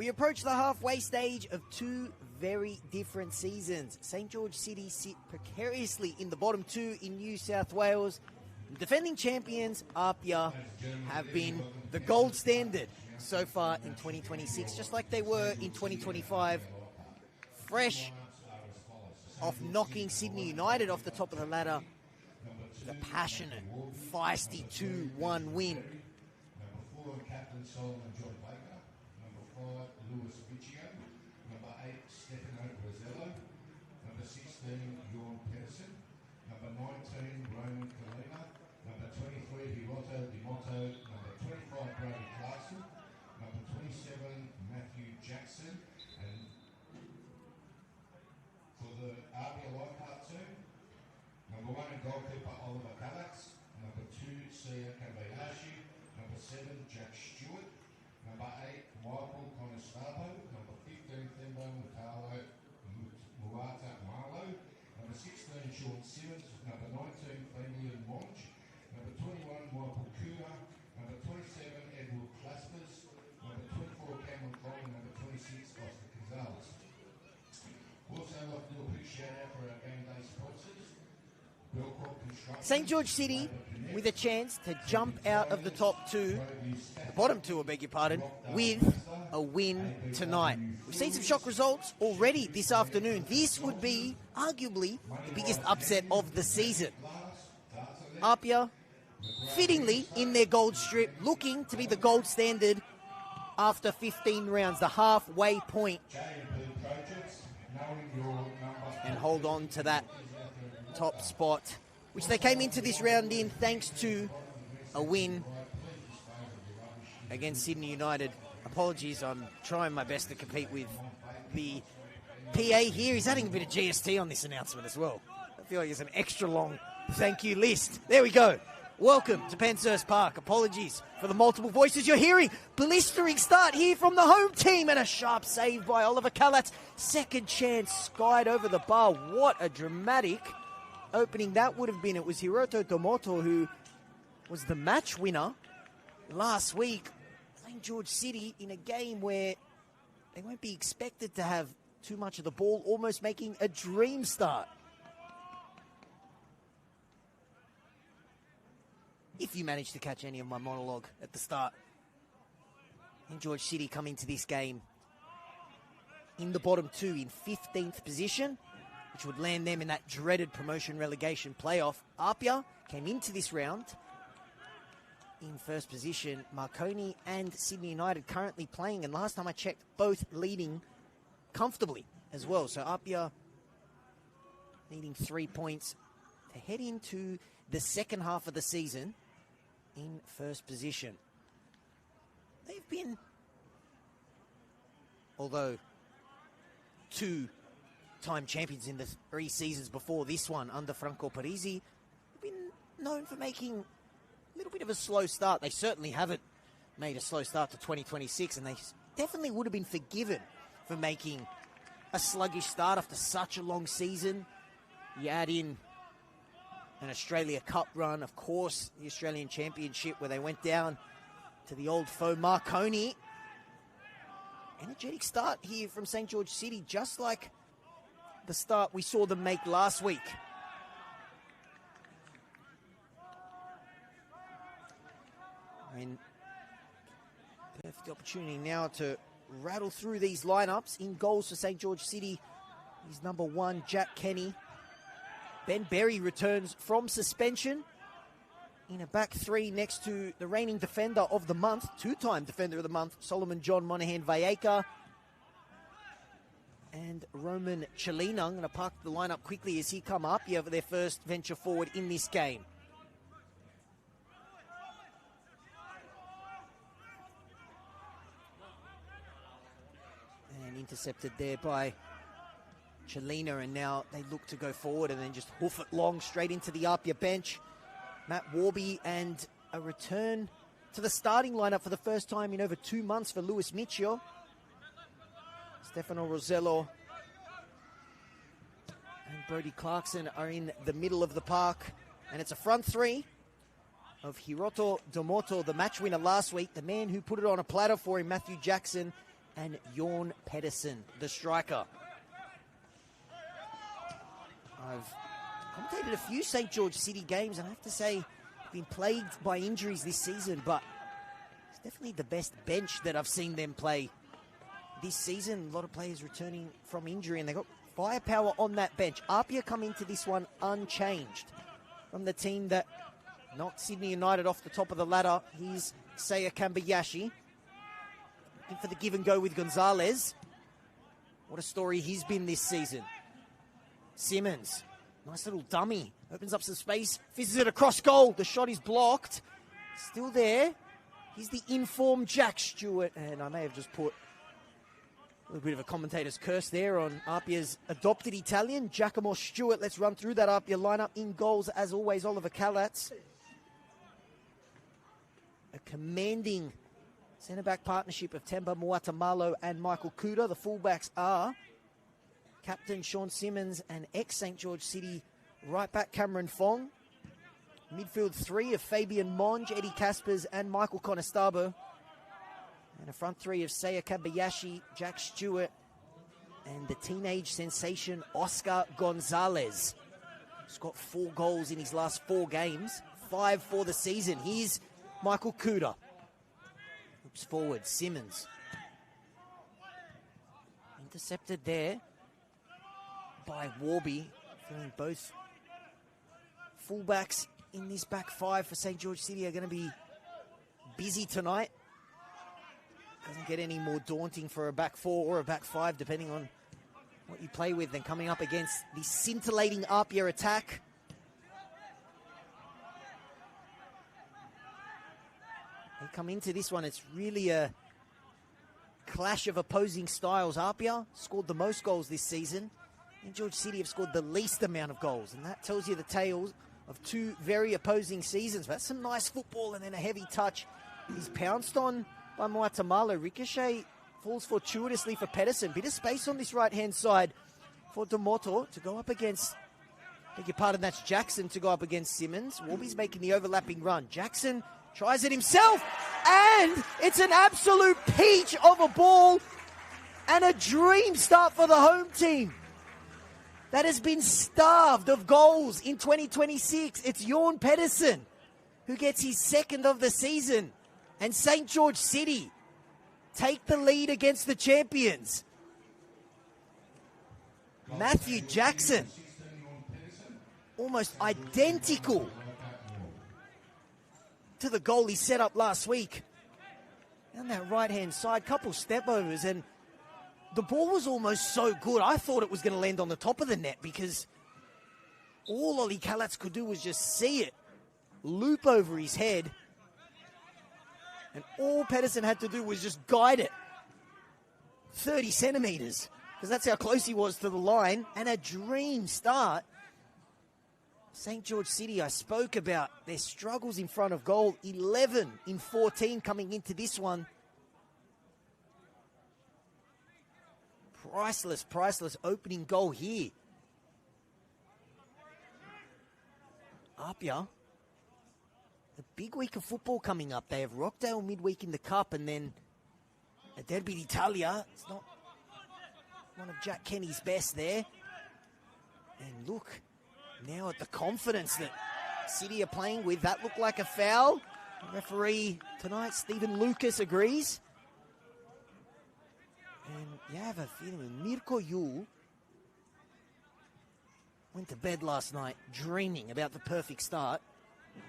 We approach the halfway stage of two very different seasons. St. George City sit precariously in the bottom two in New South Wales. Defending champions, APIA, have been the gold standard so far in 2026, just like they were in 2025. Fresh off knocking Sydney United off the top of the ladder. The passionate, feisty 2-1 win. Number 4, Captain Solomon John Baker. Number 5, Lewis Vicio. Number 8, Stefano Rosello. Number 16, Jorn Pedersen. Number 19, Roman Kalina. Number 23, Hiroto Dimoto. Number 25, Brody Clarkson. Number 27, Matthew Jackson. And for the APIA Leichhardt team, number 1 goalkeeper Oliver Kallax. Number 2, Sia Kambayashi. Number 7, Jack Stewart. Number 8, Michael Conestabo. Number 15, Thembo Mutalo Muata Marlow. Number 16, Sean Simmons. Number 19, Fenian Monch. Number 21, Michael Kuna. Number 27, Edward Claspers. Number 24, Cameron Collin. Number 26, Oscar Gonzalez. Also, I'd like to do a big shout out for our game day sponsors. St. George City with a chance to jump out of the top two, the bottom two, I beg your pardon, with a win tonight. We've seen some shock results already this afternoon. This would be arguably the biggest upset of the season. APIA, fittingly in their gold strip, looking to be the gold standard after 15 rounds, the halfway point, and hold on to that top spot, which they came into this round in thanks to a win against Sydney United. Apologies, I'm trying my best to compete with the PA here. He's adding a bit of GST on this announcement as well. I feel like it's an extra long thank you list. There we go. Welcome to Penshurst Park. Apologies for the multiple voices you're hearing. Blistering start here from the home team and a sharp save by Oliver Kallax. Second chance skied over the bar. What a dramatic opening that would have been. It was Hiroto Tomoto who was the match winner last week. St. George City in a game where they won't be expected to have too much of the ball, almost making a dream start. If you managed to catch any of my monologue at the start. St. George City come into this game in the bottom two in 15th position, which would land them in that dreaded promotion relegation playoff. APIA came into this round in first position. Marconi and Sydney United currently playing, and last time I checked, both leading comfortably as well. So APIA needing 3 points to head into the second half of the season in first position. They've been, although two-time champions in the 3 seasons before this one under Franco Parisi, have been known for making a little bit of a slow start. They certainly haven't made a slow start to 2026, and they definitely would have been forgiven for making a sluggish start after such a long season. You add in an Australia Cup run, of course, the Australian Championship, where they went down to the old foe Marconi. Energetic start here from St. George City, just like the start we saw them make last week. And perfect opportunity now to rattle through these lineups. In goals for St. George City is number 1, Jack Kenny. Ben Berry returns from suspension in a back three next to the reigning defender of the month, two-time defender of the month, Solomon John Monahan Valleka, and Roman Chalina. I'm going to park the lineup quickly as he come up here for their first venture forward in this game. And intercepted there by Chalina, and now they look to go forward and then just hoof it long straight into the APIA bench. Matt Warby, and a return to the starting lineup for the first time in over 2 months for Lewis Vicio. Stefano Rosello and Brody Clarkson are in the middle of the park, and it's a front three of Hiroto Domoto, the match winner last week, the man who put it on a platter for him, Matthew Jackson, and Jorn Pedersen, the striker. I've commentated a few St. George City games, and I have to say, I've been plagued by injuries this season, but it's definitely the best bench that I've seen them play this season. A lot of players returning from injury, and they got firepower on that bench. APIA come into this one unchanged from the team that knocked Sydney United off the top of the ladder. Here's Seiya Kambayashi. Looking for the give and go with Gonzalez. What a story he's been this season. Simmons, nice little dummy. Opens up some space, fizzes it across goal. The shot is blocked. Still there. He's the informed Jack Stewart. And I may have just put a little bit of a commentator's curse there on APIA's adopted Italian, Giacomo Stewart. Let's run through that APIA lineup. In goals, as always, Oliver Kalatz. A commanding centre-back partnership of Temba Muatamalo and Michael Kuda. The fullbacks are Captain Sean Simmons and ex-St. George City right-back Cameron Fong. Midfield three of Fabian Monge, Eddie Caspers and Michael Conestabo. And a front three of Seiya Kambayashi, Jack Stewart, and the teenage sensation Oscar Gonzalez. He's got 4 goals in his last 4 games, 5 for the season. Here's Michael Kuda. Looks forward, Simmons. Intercepted there by Warby. Feeling both fullbacks in this back 5 for St. George City are going to be busy tonight. Doesn't get any more daunting for a back 4 or a back 5, depending on what you play with, than coming up against the scintillating APIA attack. They come into this one, it's really a clash of opposing styles. APIA scored the most goals this season, and George City have scored the least amount of goals, and that tells you the tales of 2 very opposing seasons. But that's some nice football, and then a heavy touch. He's pounced on by Muatamalo. Ricochet falls fortuitously for Pedersen. Bit of space on this right-hand side for Demoto to go up against, beg your pardon, that's Jackson to go up against Simmons. Warby's making the overlapping run. Jackson tries it himself, and it's an absolute peach of a ball and a dream start for the home team that has been starved of goals in 2026. It's Jorn Pedersen who gets his 2nd of the season. And St. George City take the lead against the champions. Matthew Jackson, almost identical to the goal he set up last week. On that right-hand side, couple step-overs, and the ball was almost so good, I thought it was going to land on the top of the net, because all Ollie Kalatz could do was just see it loop over his head. And all Pedersen had to do was just guide it 30 centimetres, because that's how close he was to the line. And a dream start. St. George City, I spoke about their struggles in front of goal. 11 in 14 coming into this one. Priceless opening goal here. APIA. A big week of football coming up. They have Rockdale midweek in the Cup, and then a Derby d'Italia. It's not one of Jack Kenny's best there. And look, now at the confidence that City are playing with. That looked like a foul. The referee tonight, Stephen Lucas, agrees. And you have a feeling Mirko Yule went to bed last night dreaming about the perfect start.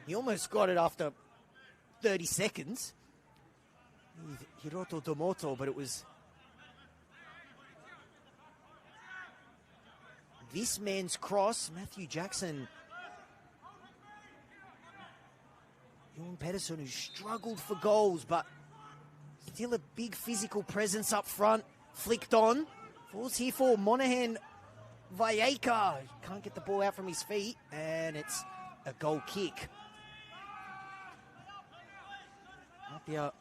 He almost got it after 30 seconds. Hiroto Domoto, but it was this man's cross. Matthew Jackson. Jorn Pedersen, who struggled for goals, but still a big physical presence up front. Flicked on. Falls here for Monahan Valleca. Can't get the ball out from his feet, and it's a goal kick. APIA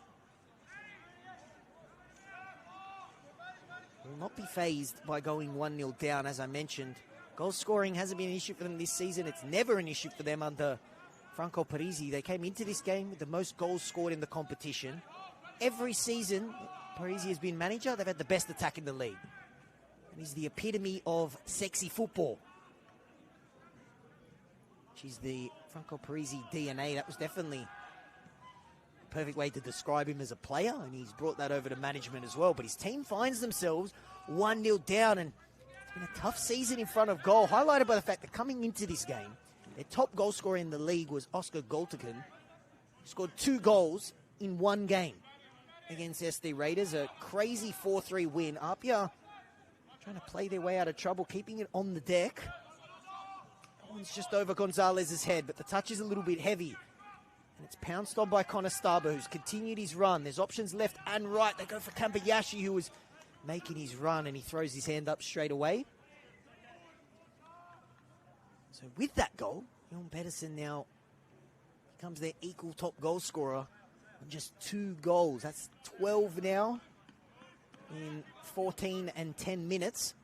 will not be phased by going 1-0 down, as I mentioned. Goal scoring hasn't been an issue for them this season. It's never an issue for them under Franco Parisi. They came into this game with the most goals scored in the competition. Every season, Parisi has been manager, they've had the best attack in the league. And he's the epitome of sexy football. She's the Franco Parisi DNA. That was definitely a perfect way to describe him as a player, and he's brought that over to management as well. But his team finds themselves 1-0 down, and it's been a tough season in front of goal, highlighted by the fact that coming into this game, their top goal scorer in the league was Oscar Goltekin, who scored 2 goals in 1 game against SD Raiders. A crazy 4-3 win. APIA trying to play their way out of trouble, keeping it on the deck. One's just over Gonzalez's head, but the touch is a little bit heavy. And it's pounced on by Connor Starber, who's continued his run. There's options left and right. They go for Kambayashi, who was making his run, and he throws his hand up straight away. So with that goal, Jon Pedersen now becomes their equal top goal scorer on just 2 goals. That's 12 now in 14 and 10 minutes.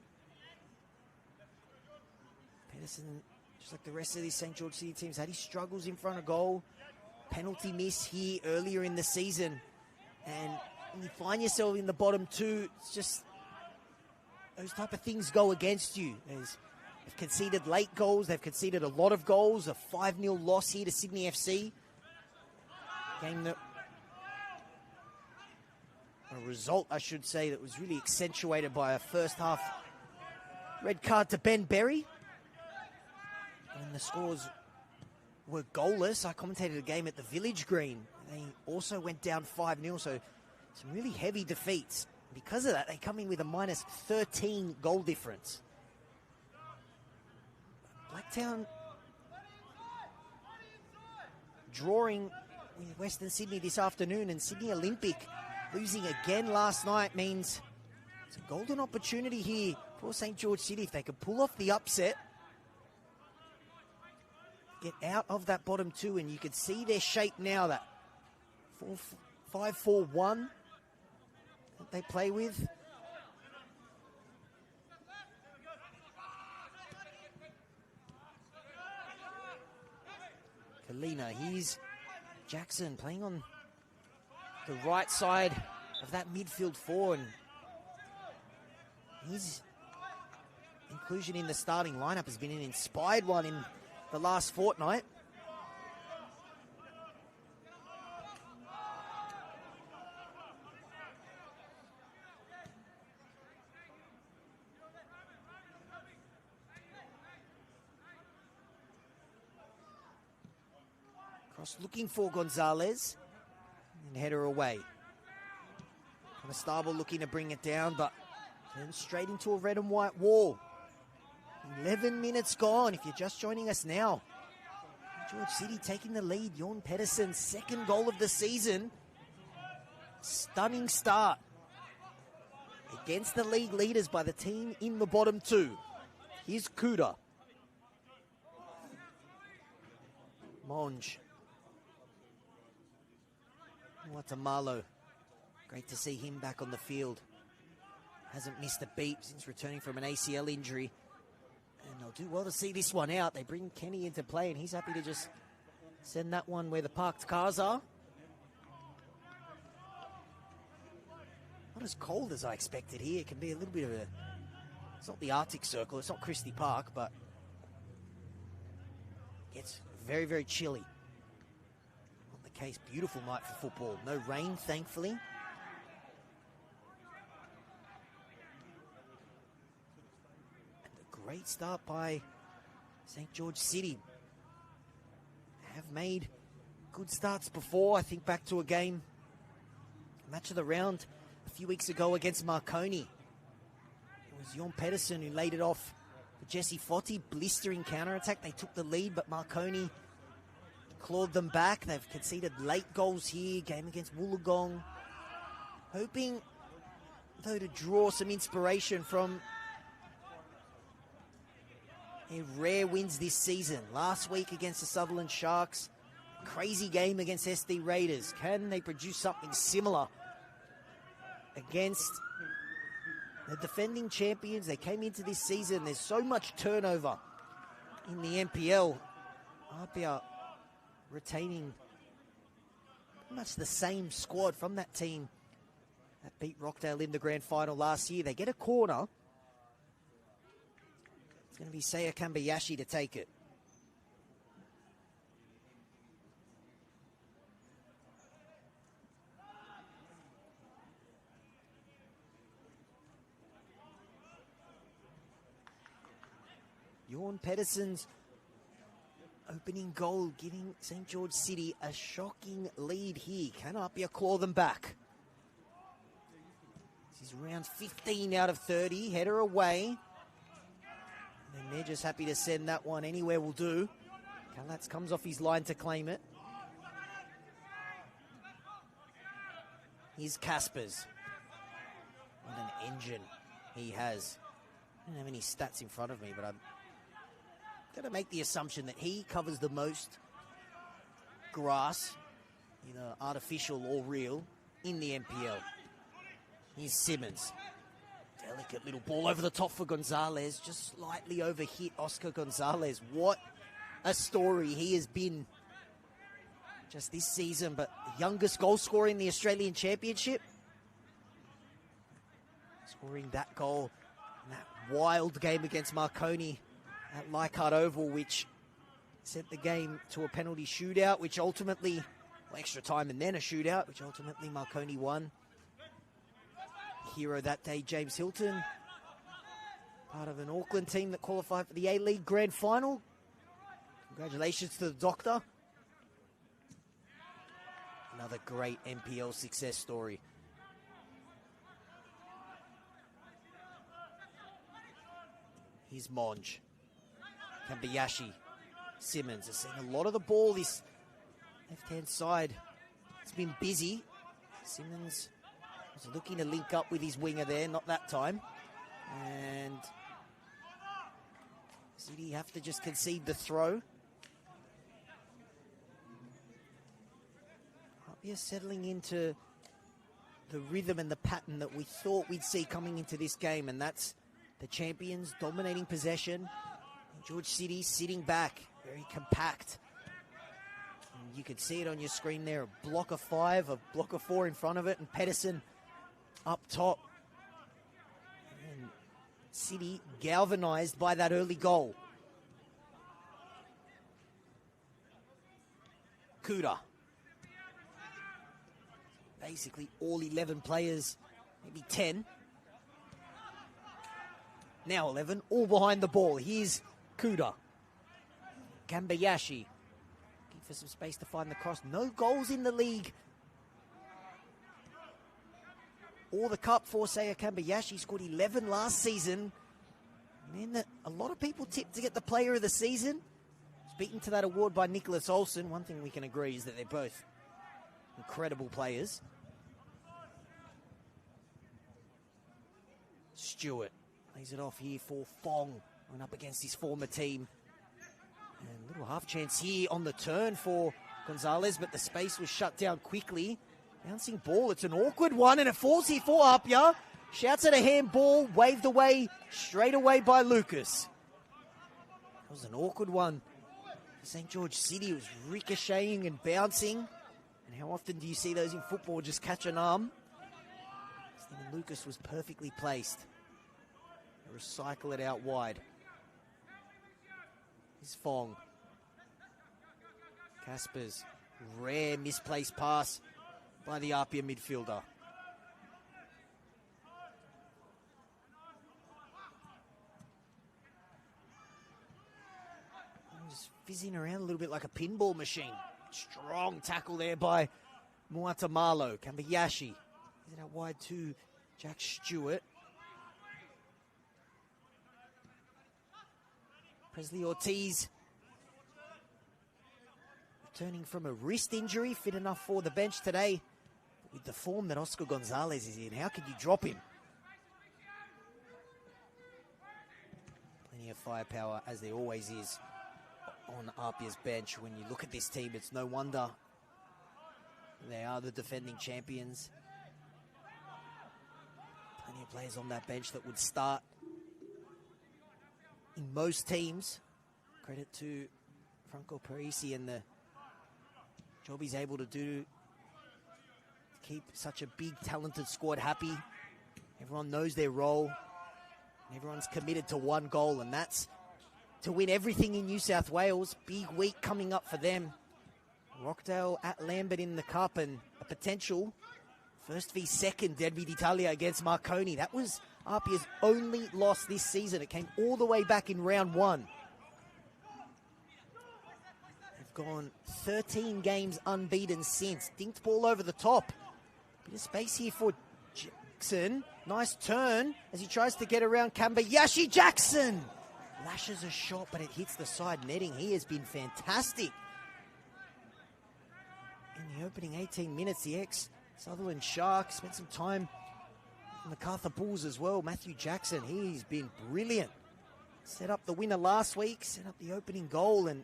Pedersen, just like the rest of these St. George City teams, had his struggles in front of goal. Penalty miss here earlier in the season. And when you find yourself in the bottom 2, it's just those type of things go against you. They've conceded late goals. They've conceded a lot of goals. A 5-0 loss here to Sydney FC. Game that... a result, I should say, that was really accentuated by a first half red card to Ben Berry. And the scores were goalless. I commentated a game at the Village Green. They also went down 5-0, so some really heavy defeats. Because of that, they come in with a minus 13 goal difference. Blacktown drawing with Western Sydney this afternoon, and Sydney Olympic losing again last night means it's a golden opportunity here for St. George City. If they could pull off the upset, get out of that bottom 2, and you can see their shape now, that 5-4-1 that they play with. Kalina, here's Jackson playing on the right side of that midfield 4, and his inclusion in the starting lineup has been an inspired one in the last fortnight. Cross looking for Gonzalez, and header away. Connor Starble looking to bring it down, but then straight into a red and white wall. 11 minutes gone if you're just joining us now. George City taking the lead. Jon Pedersen's 2nd goal of the season. Stunning start against the league leaders by the team in the bottom 2. Here's Kuda. Monge. Guatemala. Great to see him back on the field. Hasn't missed a beat since returning from an ACL injury. And they'll do well to see this one out. They bring Kenny into play, and he's happy to just send that one where the parked cars are. Not as cold as I expected here. It can be a little bit of a... It's not the Arctic Circle. It's not Christie Park, but... It's very, very chilly. Not the case. Beautiful night for football. No rain, thankfully. Great start by St. George City. Have made good starts before. I think back to a game, match of the round a few weeks ago against Marconi. It was Jon Pedersen who laid it off for Jesse Foti. Blistering counter-attack. They took the lead, but Marconi clawed them back. They've conceded late goals here. Game against Wollongong. Hoping, though, to draw some inspiration from their rare wins this season. Last week against the Sutherland Sharks. Crazy game against SD Raiders. Can they produce something similar against the defending champions? They came into this season. There's so much turnover in the NPL. APIA retaining pretty much the same squad from that team that beat Rockdale in the grand final last year. They get a corner. It's going to be Seiya Kambayashi to take it. Jorn Pedersen's opening goal, giving St. George City a shocking lead here. Can APIA claw them back? This is round 15 out of 30. Header away. And they're just happy to send that one anywhere will do. Kalatz comes off his line to claim it. Here's Caspers. What an engine he has. I don't have any stats in front of me, but I'm going to make the assumption that he covers the most grass, either artificial or real, in the NPL. Here's Simmons. Delicate little ball over the top for Gonzalez. Just slightly overhit Oscar Gonzalez. What a story he has been just this season, but the youngest goal scorer in the Australian Championship. Scoring that goal in that wild game against Marconi at Leichhardt Oval, which sent the game to a penalty shootout, which ultimately, well, extra time and then a shootout, which ultimately Marconi won. Hero that day, James Hilton, part of an Auckland team that qualified for the A-League Grand Final. Congratulations to the Doctor. Another great NPL success story. Here's Monge. Kambayashi. Simmons has seen a lot of the ball this left-hand side. It's been busy. Simmons was looking to link up with his winger there, not that time. And City have to just concede the throw. APIA settling into the rhythm and the pattern that we thought we'd see coming into this game, and that's the champions dominating possession. George City sitting back, very compact. And you can see it on your screen there, a block of 5, a block of 4 in front of it, and Pedersen up top. And City galvanized by that early goal. Kuda. Basically all 11 players, maybe 10. Now 11, all behind the ball. Here's Kuda. Kambayashi. Looking for some space to find the cross. No goals in the league or the cup for Seiya Kambayashi. Scored 11 last season. And then a lot of people tipped to get the player of the season. Speaking to that award by Nicholas Olsen, one thing we can agree is that they're both incredible players. Stewart plays it off here for Fong. Going up against his former team. And a little half chance here on the turn for Gonzalez, but the space was shut down quickly. Bouncing ball, it's an awkward one, and it falls here for APIA. Shouts at a handball, waved away straight away by Lucas. That was an awkward one. St. George City was ricocheting and bouncing. And how often do you see those in football just catch an arm? Stephen Lucas was perfectly placed. Recycle it out wide. Here's Fong. Caspers. Rare misplaced pass by the APIA midfielder. Just fizzing around a little bit like a pinball machine. Strong tackle there by Muatamalo. Kambayashi. Is it out wide to Jack Stewart? Presley Ortiz returning from a wrist injury, fit enough for the bench today. But with the form that Oscar Gonzalez is in, how could you drop him? Plenty of firepower, as there always is, on APIA's bench. When you look at this team, it's no wonder they are the defending champions. Plenty of players on that bench that would start in most teams. Credit to Franco Parisi and the job he's able to do to keep such a big, talented squad happy. Everyone knows their role. Everyone's committed to one goal, and that's to win everything in New South Wales. Big week coming up for them. Rockdale at Lambert in the Cup, and a potential first v second Derby d'Italia against Marconi. That was APIA's only loss this season. It came all the way back in round one. They've gone 13 games unbeaten since. Dinked ball over the top. Bit of space here for Jackson. Nice turn as he tries to get around Kambayashi. Jackson lashes a shot, but it hits the side netting. He has been fantastic. In the opening 18 minutes, the ex-Sutherland Sharks spent some time in MacArthur Bulls as well. Matthew Jackson, he's been brilliant. Set up the winner last week, set up the opening goal, and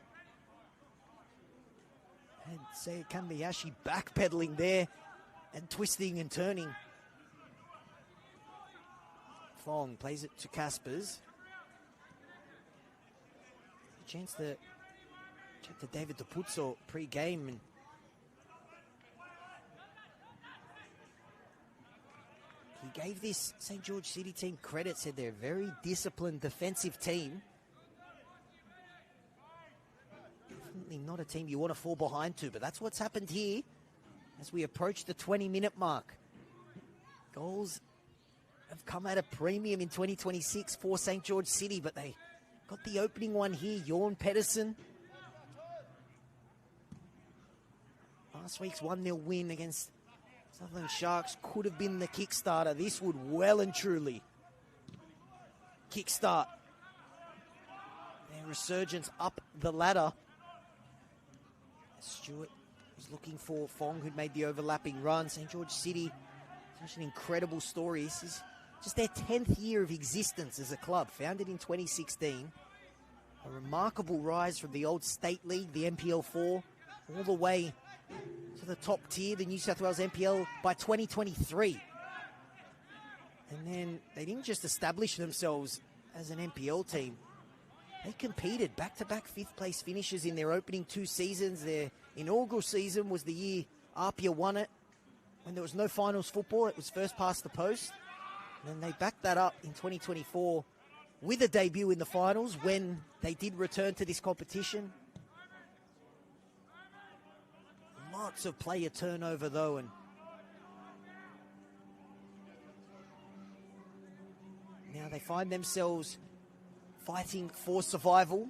had Seiya Kambayashi backpedaling there and twisting and turning. Fong plays it to Caspers. A chance to chat to David DePuzzo pre-game, and he gave this St. George City team credit, said they're a very disciplined defensive team. Definitely not a team you want to fall behind to, but that's what's happened here as we approach the 20-minute mark. Goals have come at a premium in 2026 for St. George City, but they got the opening one here. Jorn Pedersen. Last week's 1-0 win against Sutherland Sharks could have been the kickstarter. This would well and truly kickstart their resurgence up the ladder. Stewart was looking for Fong, who'd made the overlapping run. St. George City, such an incredible story. This is just their 10th year of existence as a club, founded in 2016. A remarkable rise from the old state league, the NPL 4, all the way to the top tier, the New South Wales NPL, by 2023. And then they didn't just establish themselves as an NPL team. They competed back-to-back fifth-place finishes in their opening 2 seasons. Their inaugural season was the year APIA won it. When there was no finals football, it was first past the post. And then they backed that up in 2024 with a debut in the finals when they did return to this competition. Lots of player turnover, though, and now they find themselves fighting for survival,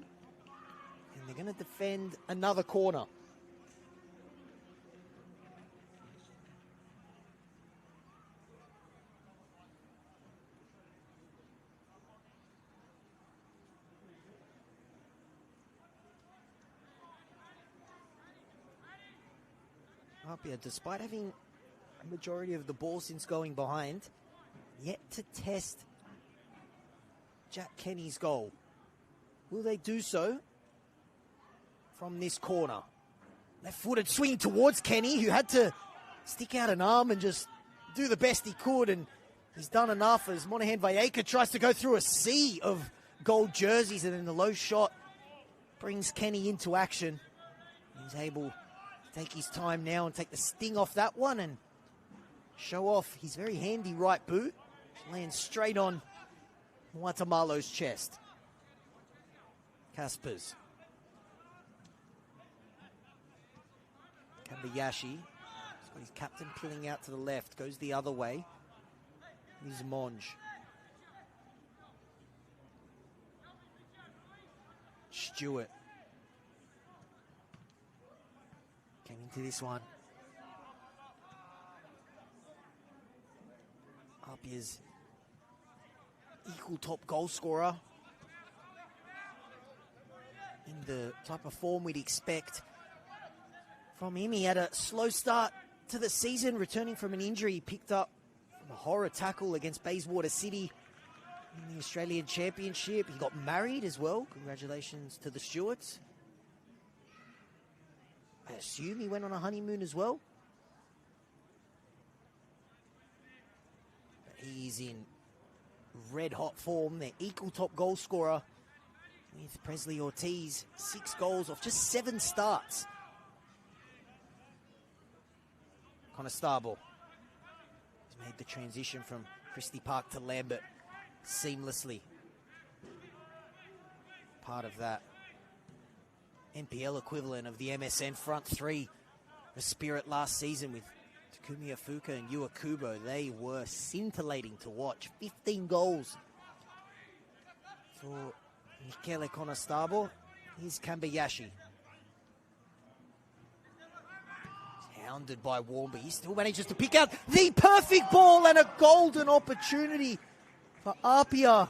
and they're going to defend another corner. APIA, despite having a majority of the ball since going behind, yet to test Jack Kenny's goal. Will they do so from this corner? Left-footed swing towards Kenny, who had to stick out an arm and just do the best he could, and he's done enough as Monahan Valleca tries to go through a sea of gold jerseys, and then the low shot brings Kenny into action. He's able to take his time now and take the sting off that one and show off his very handy right boot, which lands straight on Guatemalo's chest. Caspers. Kambayashi. He's got his captain peeling out to the left. Goes the other way. Here's Monge. Stewart. Came into this one. APIA's equal top goal scorer in the type of form we'd expect from him. He had a slow start to the season, returning from an injury he picked up from a horror tackle against Bayswater City in the Australian Championship. He got married as well. Congratulations to the Stewarts. I assume he went on a honeymoon as well. But he's in red-hot form. Their equal top goal scorer with Presley Ortiz. 6 goals off just 7 starts. Conestable. Made the transition from Christie Park to Lambert seamlessly. Part of that NPL equivalent of the MSN front three. The Spirit last season with Takumi Afuka and Yua Kubo. They were scintillating to watch. 15 goals for Michele Conestable. Here's Kambayashi. Hounded by Warm, but he still manages to pick out the perfect ball and a golden opportunity for APIA.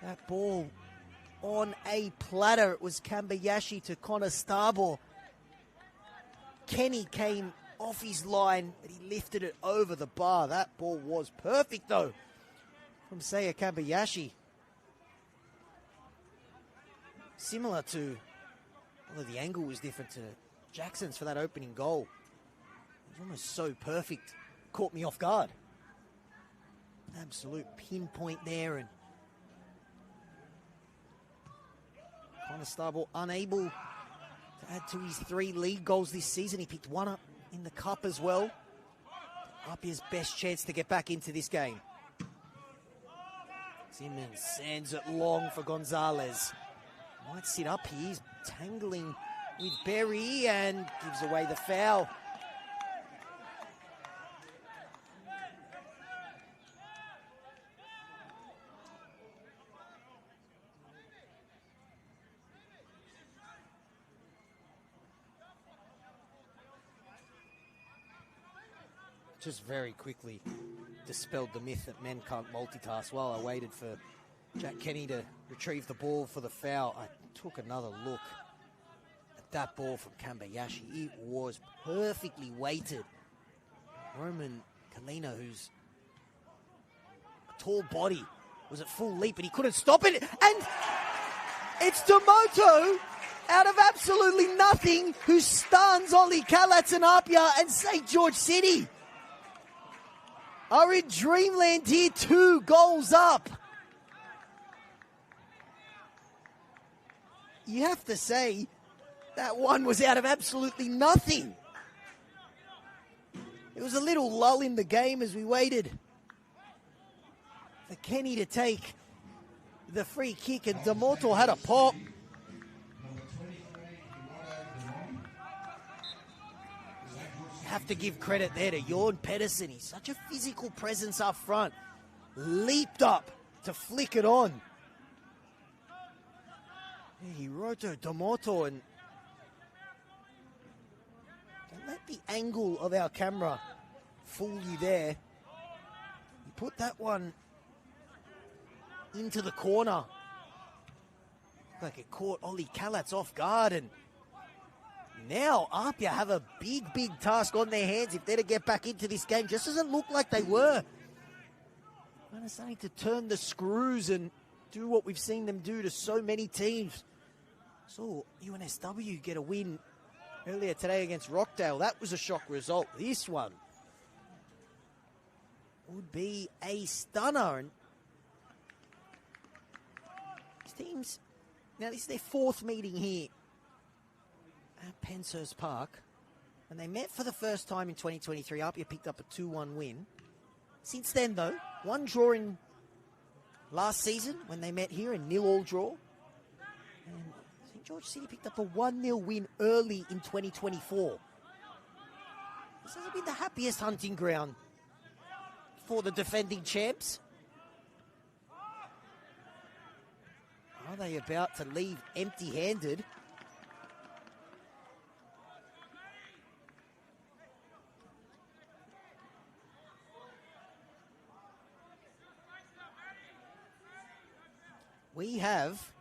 That ball on a platter. It was Kambayashi to Conestable. Kenny came off his line, but he lifted it over the bar. That ball was perfect, though, from Seiya Kambayashi. Similar to, although the angle was different, to Jackson's for that opening goal. It was almost so perfect. Caught me off guard. Absolute pinpoint there, and Conestable unable to add to his 3 league goals this season. He picked one up in the cup as well. Apia's best chance to get back into this game. Simmons sends it long for Gonzalez. Might sit up here. He's tangling with Berry and gives away the foul. Just very quickly dispelled the myth that men can't multitask. While I waited for Jack Kenny to retrieve the ball for the foul, I took another look at that ball from Kambayashi. It was perfectly weighted. Roman Kalina, who's a tall body, was at full leap and he couldn't stop it. And it's Tomoto out of absolutely nothing who stuns Oli Kalatz and Apia and St. George City. Are in dreamland here, 2 goals up. You have to say that one was out of absolutely nothing. It was a little lull in the game as we waited for Kenny to take the free kick, and Damoto had a pop. Have to give credit there to Jorn Pedersen. He's such a physical presence up front. Leaped up to flick it on. Hiroto Damoto, and don't let the angle of our camera fool you there. He put that one into the corner. Like it caught Oli Kalatz off guard, and now Apia have a big task on their hands if they're to get back into this game. Just doesn't look like they were. Kind of starting to turn the screws and do what we've seen them do to so many teams. Saw UNSW get a win earlier today against Rockdale. That was a shock result. This one would be a stunner. And these teams, now this is their 4th meeting here at Penshurst Park. When they met for the first time in 2023, Apia picked up a 2-1 win. Since then, though, 1 draw in last season when they met here, a 0-0 draw. And St. George City picked up a 1-0 win early in 2024. This hasn't been the happiest hunting ground for the defending champs. Are they about to leave empty-handed? We have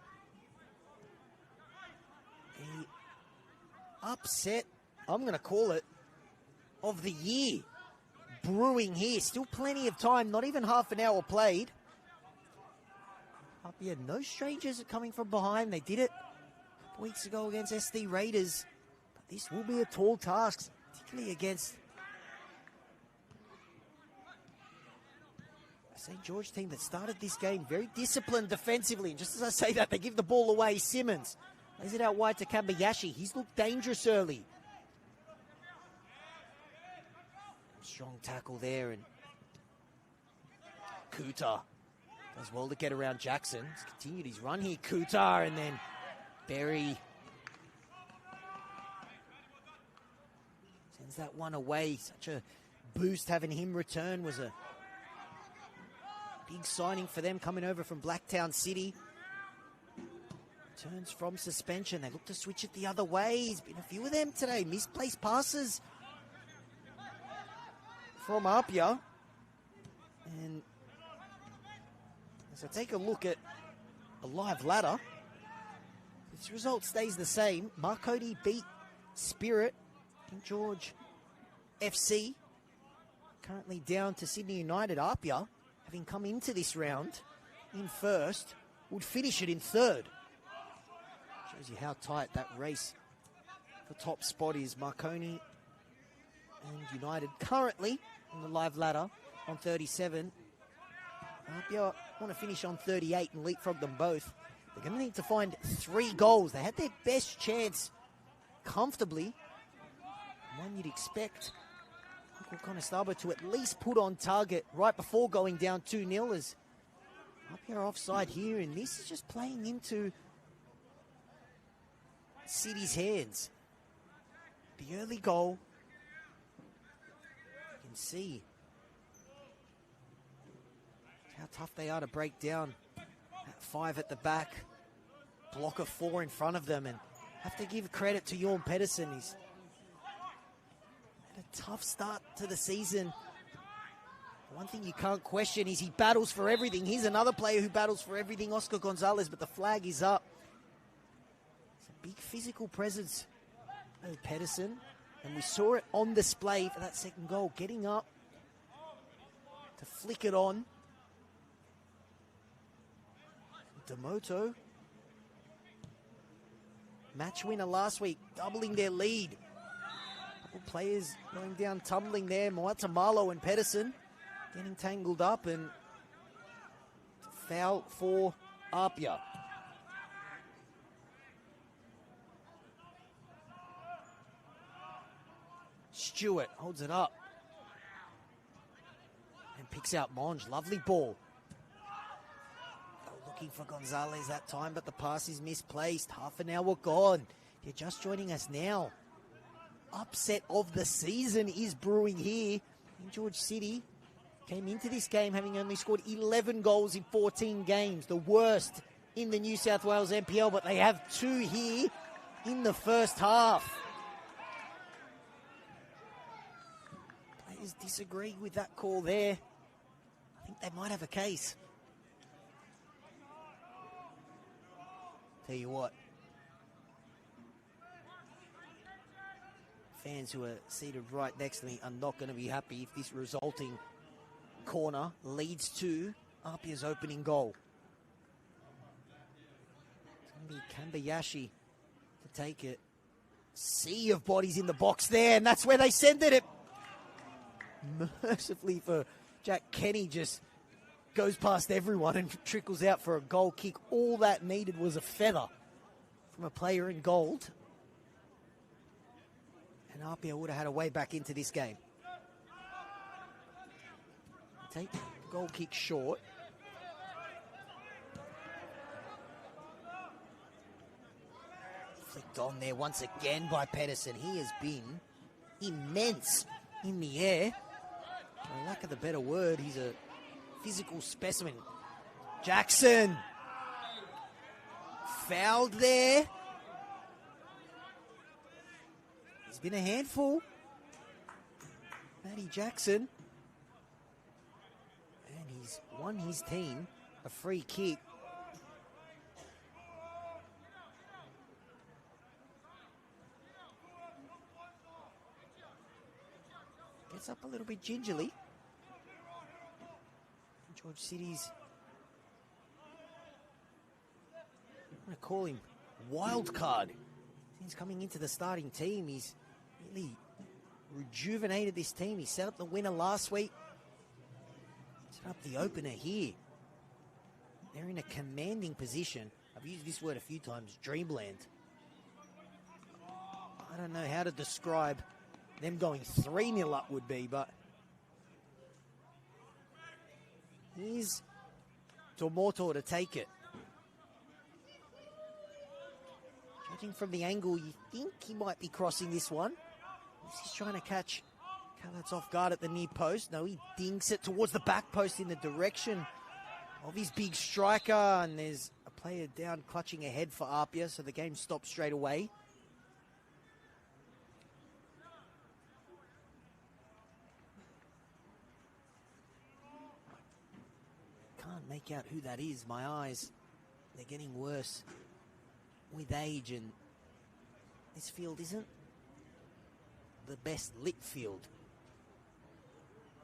a upset, I'm going to call it, of the year brewing here. Still plenty of time, not even half an hour played. Apia, no strangers are coming from behind. They did it a couple weeks ago against SD Raiders. But this will be a tall task, particularly against St. George team that started this game very disciplined defensively. And just as I say that, they give the ball away. Simmons lays it out wide to Kambayashi. He's looked dangerous early. Strong tackle there, and Kuta does well to get around Jackson. He's continued his run here, Kuta, and then Berry sends that one away. Such a boost having him return. Was a big signing for them coming over from Blacktown City. Returns from suspension. They look to switch it the other way. There's been a few of them today. Misplaced passes from APIA. And as I take a look at a live ladder, this result stays the same. Marconi beat Spirit and George FC. Currently down to Sydney United. APIA, having come into this round in first, would finish it in third. Shows you how tight that race for top spot is. Marconi and United currently on the live ladder on 37. APIA want to finish on 38 and leapfrog them both. They're going to need to find 3 goals. They had their best chance comfortably. One you'd expect Uncle Conestable to at least put on target right before going down 2-0, as APIA are offside here, and this is just playing into City's hands. The early goal, you can see how tough they are to break down. At 5 at the back, block of 4 in front of them, and have to give credit to Jorn Pedersen. He's had a tough start to the season. One thing you can't question is he battles for everything. He's another player who battles for everything, Oscar Gonzalez, but the flag is up. It's a big physical presence of Pedersen, and we saw it on display for that second goal, getting up to flick it on. Demoto, match winner last week, doubling their lead. Couple players going down, tumbling there. Moatamalo and Pedersen getting tangled up, and foul for APIA. Stewart holds it up and picks out Monge. Lovely ball. Looking for Gonzalez that time, but the pass is misplaced. Half an hour gone. If you're just joining us now, upset of the season is brewing here in George City. Came into this game having only scored 11 goals in 14 games, the worst in the New South Wales NPL, but they have 2 here in the first half. Players disagree with that call there. I think they might have a case. Tell you what, fans who are seated right next to me are not going to be happy if this resulting corner leads to APIA's opening goal. It's going to be Kambayashi to take it. Sea of bodies in the box there, and that's where they send it. Mercifully for Jack Kenny, just goes past everyone and trickles out for a goal kick. All that needed was a feather from a player in gold, and APIA would have had a way back into this game. Take the goal kick short. Flicked on there once again by Pedersen. He has been immense in the air. For lack of a better word, he's a physical specimen. Jackson fouled there. He's been a handful. Matty Jackson. And he's won his team a free kick. Gets up a little bit gingerly. George City's, I'm going to call him wild card. He's coming into the starting team. He's really rejuvenated this team. He set up the winner last week. Set up the opener here. They're in a commanding position. I've used this word a few times, dreamland. I don't know how to describe them going 3-0 up would be, but Here's Domoto to take it. Judging from the angle, you think he might be crossing this one. He's trying to catch Kalats off guard at the near post. No, he dinks it towards the back post in the direction of his big striker. And there's a player down clutching ahead for APIA, so the game stops straight away. Can't make out who that is. My eyes, they're getting worse with age, and this field isn't the best lit field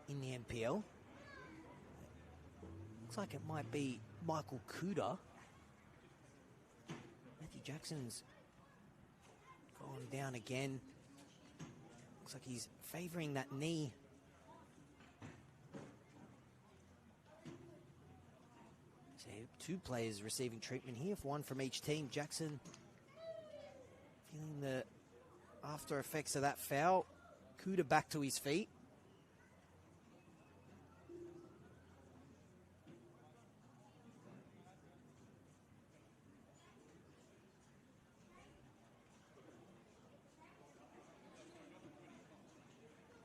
in the NPL. Looks like it might be Michael Kuda. Matthew Jackson's gone down again. Looks like he's favouring that knee. So two players receiving treatment here, for one from each team. Jackson feeling the after effects of that foul. Kuda back to his feet.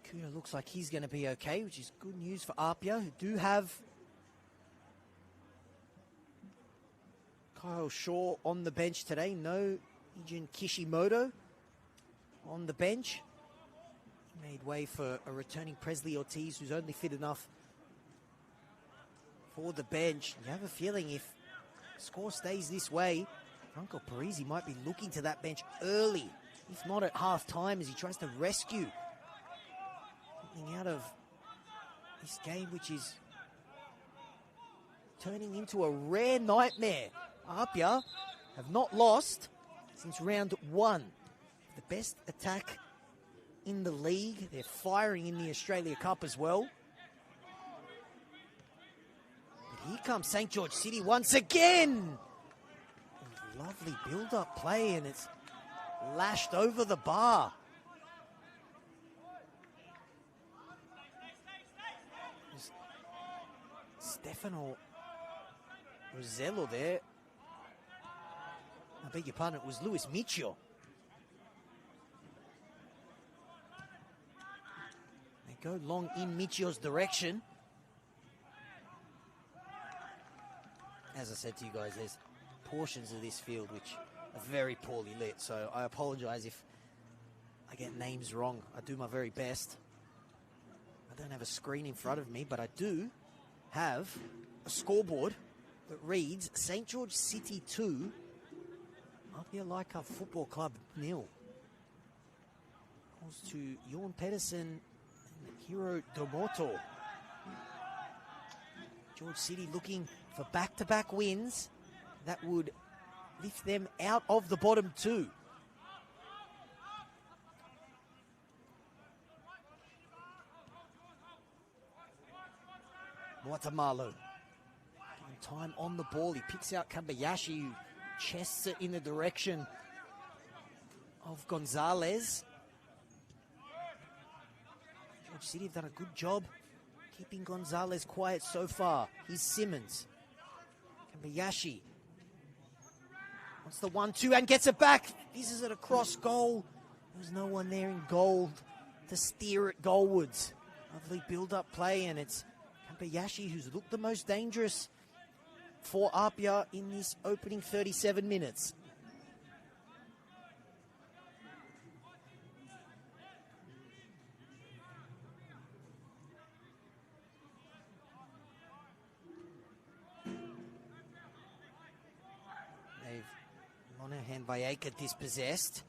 Kuda looks like he's going to be okay, which is good news for APIA, who do have Kyle Shaw on the bench today. No Ijin Kishimoto on the bench. He made way for a returning Presley Ortiz, who's only fit enough for the bench. You have a feeling if the score stays this way, Franco Parisi might be looking to that bench early, if not at half time, as he tries to rescue something out of this game, which is turning into a rare nightmare. APIA have not lost since round one. The best attack in the league. They're firing in the Australia Cup as well. But here comes St. George City once again. Lovely build-up play, and it's lashed over the bar. Stefano Rosello there. I beg your pardon, it was Luis Michio. They go long in Michio's direction. As I said to you guys, there's portions of this field which are very poorly lit, so I apologize if I get names wrong. I do my very best. I don't have a screen in front of me, but I do have a scoreboard that reads St. George City 2, APIA Leichhardt Football Club 0. Goes to Jorn Pedersen and Hiro Domoto. George City looking for back-to-back wins that would lift them out of the bottom two. Guatemala. Time on the ball. He picks out Kambayashi, who chests it in the direction of Gonzalez. George City have done a good job keeping Gonzalez quiet so far. Here's Simmons. Kambayashi wants the 1-2 and gets it back. This is at a cross goal. There's no one there in goal to steer it goalwards. Lovely build-up play, and it's Kambayashi who's looked the most dangerous for APIA in this opening 37 minutes. They've Monahan Valleca dispossessed.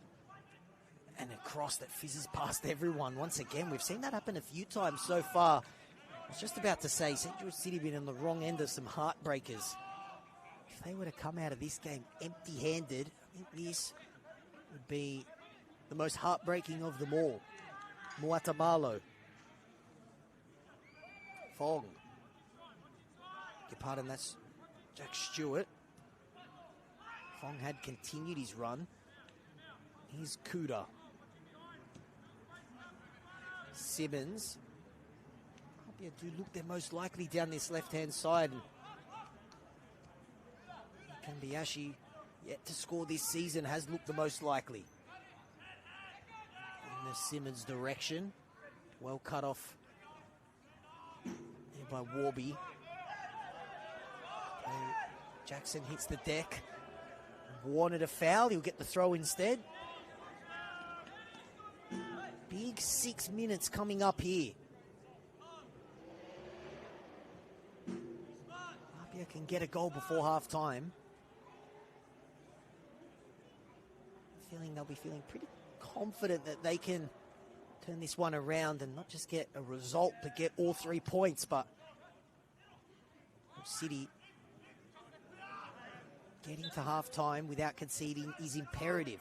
And a cross that fizzes past everyone. Once again, we've seen that happen a few times so far. I was just about to say, St. George City been on the wrong end of some heartbreakers. If they were to come out of this game empty-handed, I think this would be the most heartbreaking of them all. Muatamalo. Fong. Your pardon, that's Jack Stewart. Fong had continued his run. Here's Kuda. Simmons. APIA do look they're most likely down this left-hand side. Kambayashi, yet to score this season, has looked the most likely. In the Simmons direction. Well cut off there by Warby. Jackson hits the deck. Wanted a foul, he'll get the throw instead. Big 6 minutes coming up here. APIA can get a goal before half-time. They'll be feeling pretty confident that they can turn this one around and not just get a result, but get all 3 points. But City getting to half-time without conceding is imperative.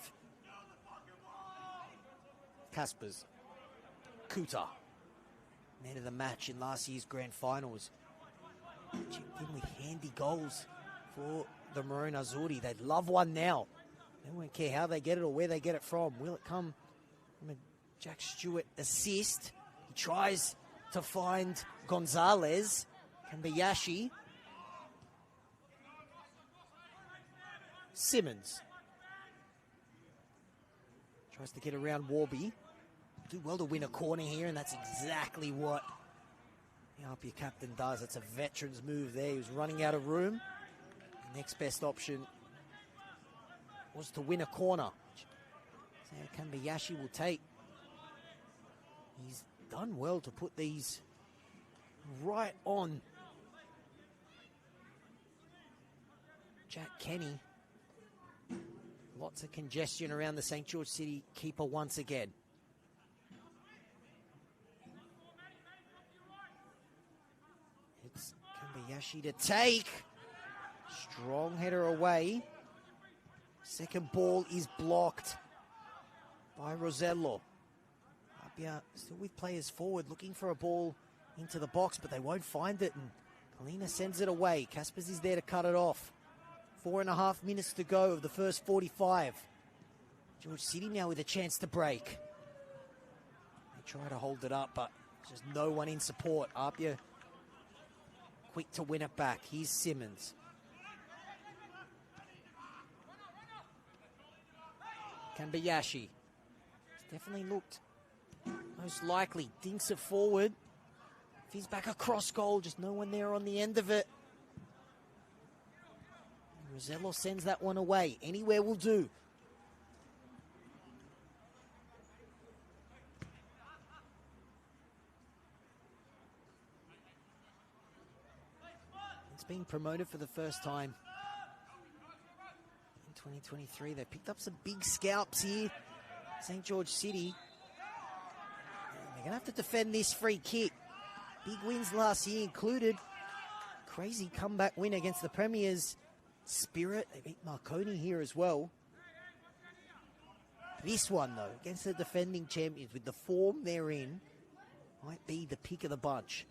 Kaspers, Kuta, man of the match in last year's grand finals, chipped in with handy goals for the Maroon Azzurri. They'd love one now. They won't care how they get it or where they get it from. Will it come from a Jack Stewart assist? He tries to find Gonzalez. Kambayashi. Simmons. Tries to get around Warby. Do well to win a corner here, and that's exactly what the APIA captain does. That's a veteran's move there. He was running out of room. The next best option was to win a corner. So Kambayashi will take. He's done well to put these right on Jack Kenny. Lots of congestion around the St. George City keeper once again. It's Kambayashi to take. Strong header away. Second ball is blocked by Rosello. APIA still with players forward looking for a ball into the box, but they won't find it. And Kalina sends it away. Kaspers is there to cut it off. 4.5 minutes to go of the first 45. George City now with a chance to break. They try to hold it up, but there's just no one in support. APIA quick to win it back. Here's Simmons. Kambayashi. He's definitely looked most likely. Dinks it forward. If he's back across goal, just no one there on the end of it. Rosello sends that one away. Anywhere will do. It's been promoted for the first time in 2023. They picked up some big scalps here. St. George City. And they're going to have to defend this free kick. Big wins last year included. Crazy comeback win against the Premiers. Spirit, they beat Marconi here as well. This one, though, against the defending champions, with the form they're in, might be the pick of the bunch.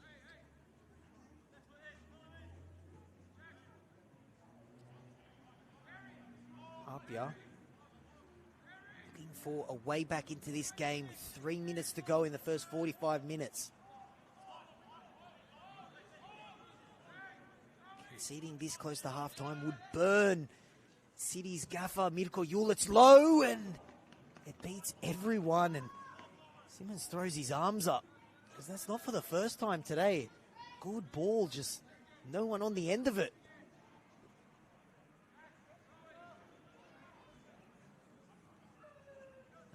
APIA looking for a way back into this game with 3 minutes to go in the first 45 minutes. Conceding this close to halftime would burn City's gaffer, Mirko Yul. It's low and it beats everyone. And Simmons throws his arms up because that's not for the first time today. Good ball, just no one on the end of it.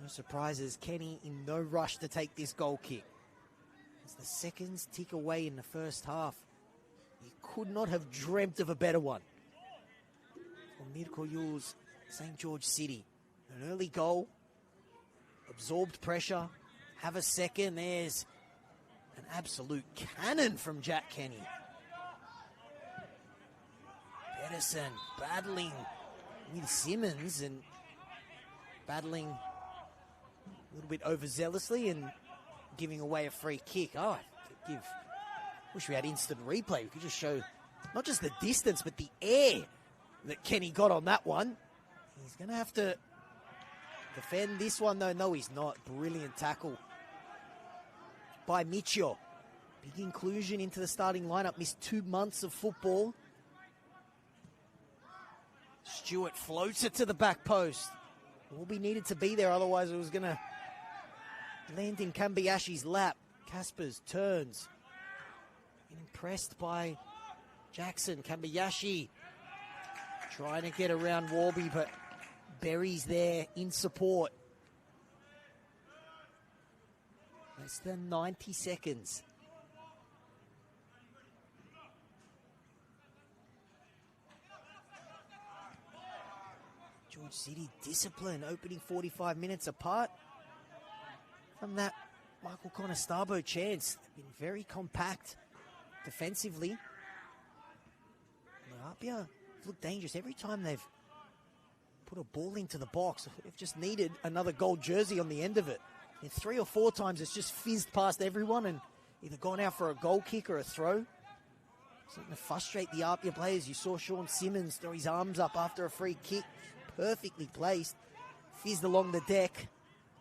No surprises. Kenny in no rush to take this goal kick. As the seconds tick away in the first half, he could not have dreamt of a better one. For Mirko Yul's St. George City. An early goal, absorbed pressure, have a second. There's an absolute cannon from Jack Kenny. Pedersen battling with Simmons and battling a little bit overzealously and giving away a free kick. Oh, wish we had instant replay. We could just show not just the distance, but the air that Kenny got on that one. He's going to have to defend this one, though. No, he's not. Brilliant tackle by Michio. Big inclusion into the starting lineup. Missed 2 months of football. Stewart floats it to the back post. Warby needed to be there, otherwise it was going to land in Kambayashi's lap. Caspers turns. Impressed by Jackson. Kambayashi trying to get around Warby, but Berry's there in support. Less than 90 seconds. George City discipline, opening 45 minutes apart from that Michael Conestabro chance. They've been very compact defensively. And APIA looked dangerous every time they've put a ball into the box. They've just needed another gold jersey on the end of it. And 3 or 4 times it's just fizzed past everyone and either gone out for a goal kick or a throw. Something to frustrate the APIA players. You saw Sean Simmons throw his arms up after a free kick. Perfectly placed. Fizzed along the deck.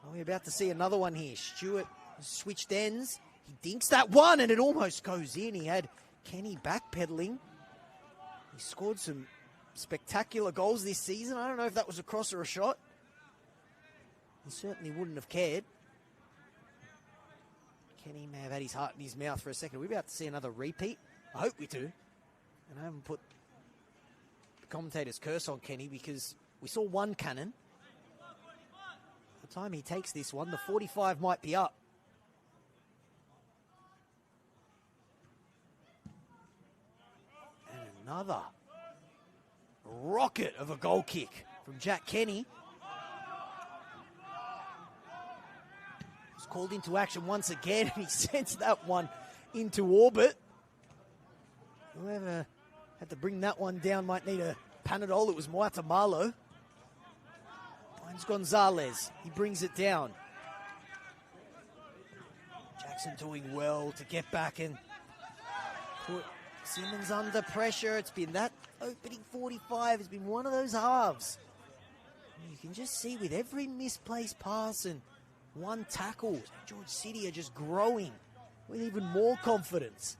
Oh, we're about to see another one here. Stewart switched ends. He dinks that one and it almost goes in. He had Kenny backpedaling. He scored some spectacular goals this season. I don't know if that was a cross or a shot. He certainly wouldn't have cared. Kenny may have had his heart in his mouth for a second. We're about to see another repeat. I hope we do. And I haven't put the commentator's curse on Kenny because we saw one cannon. By the time he takes this one, the 45 might be up. And another rocket of a goal kick from Jack Kenny. Was called into action once again, and he sends that one into orbit. Whoever had to bring that one down might need a Panadol. It was Moatamalo. Finds Gonzalez. He brings it down. Jackson doing well to get back and put Simmons under pressure. It's been that opening 45. It's been one of those halves. You can just see with every misplaced pass and one tackle, George City are just growing with even more confidence.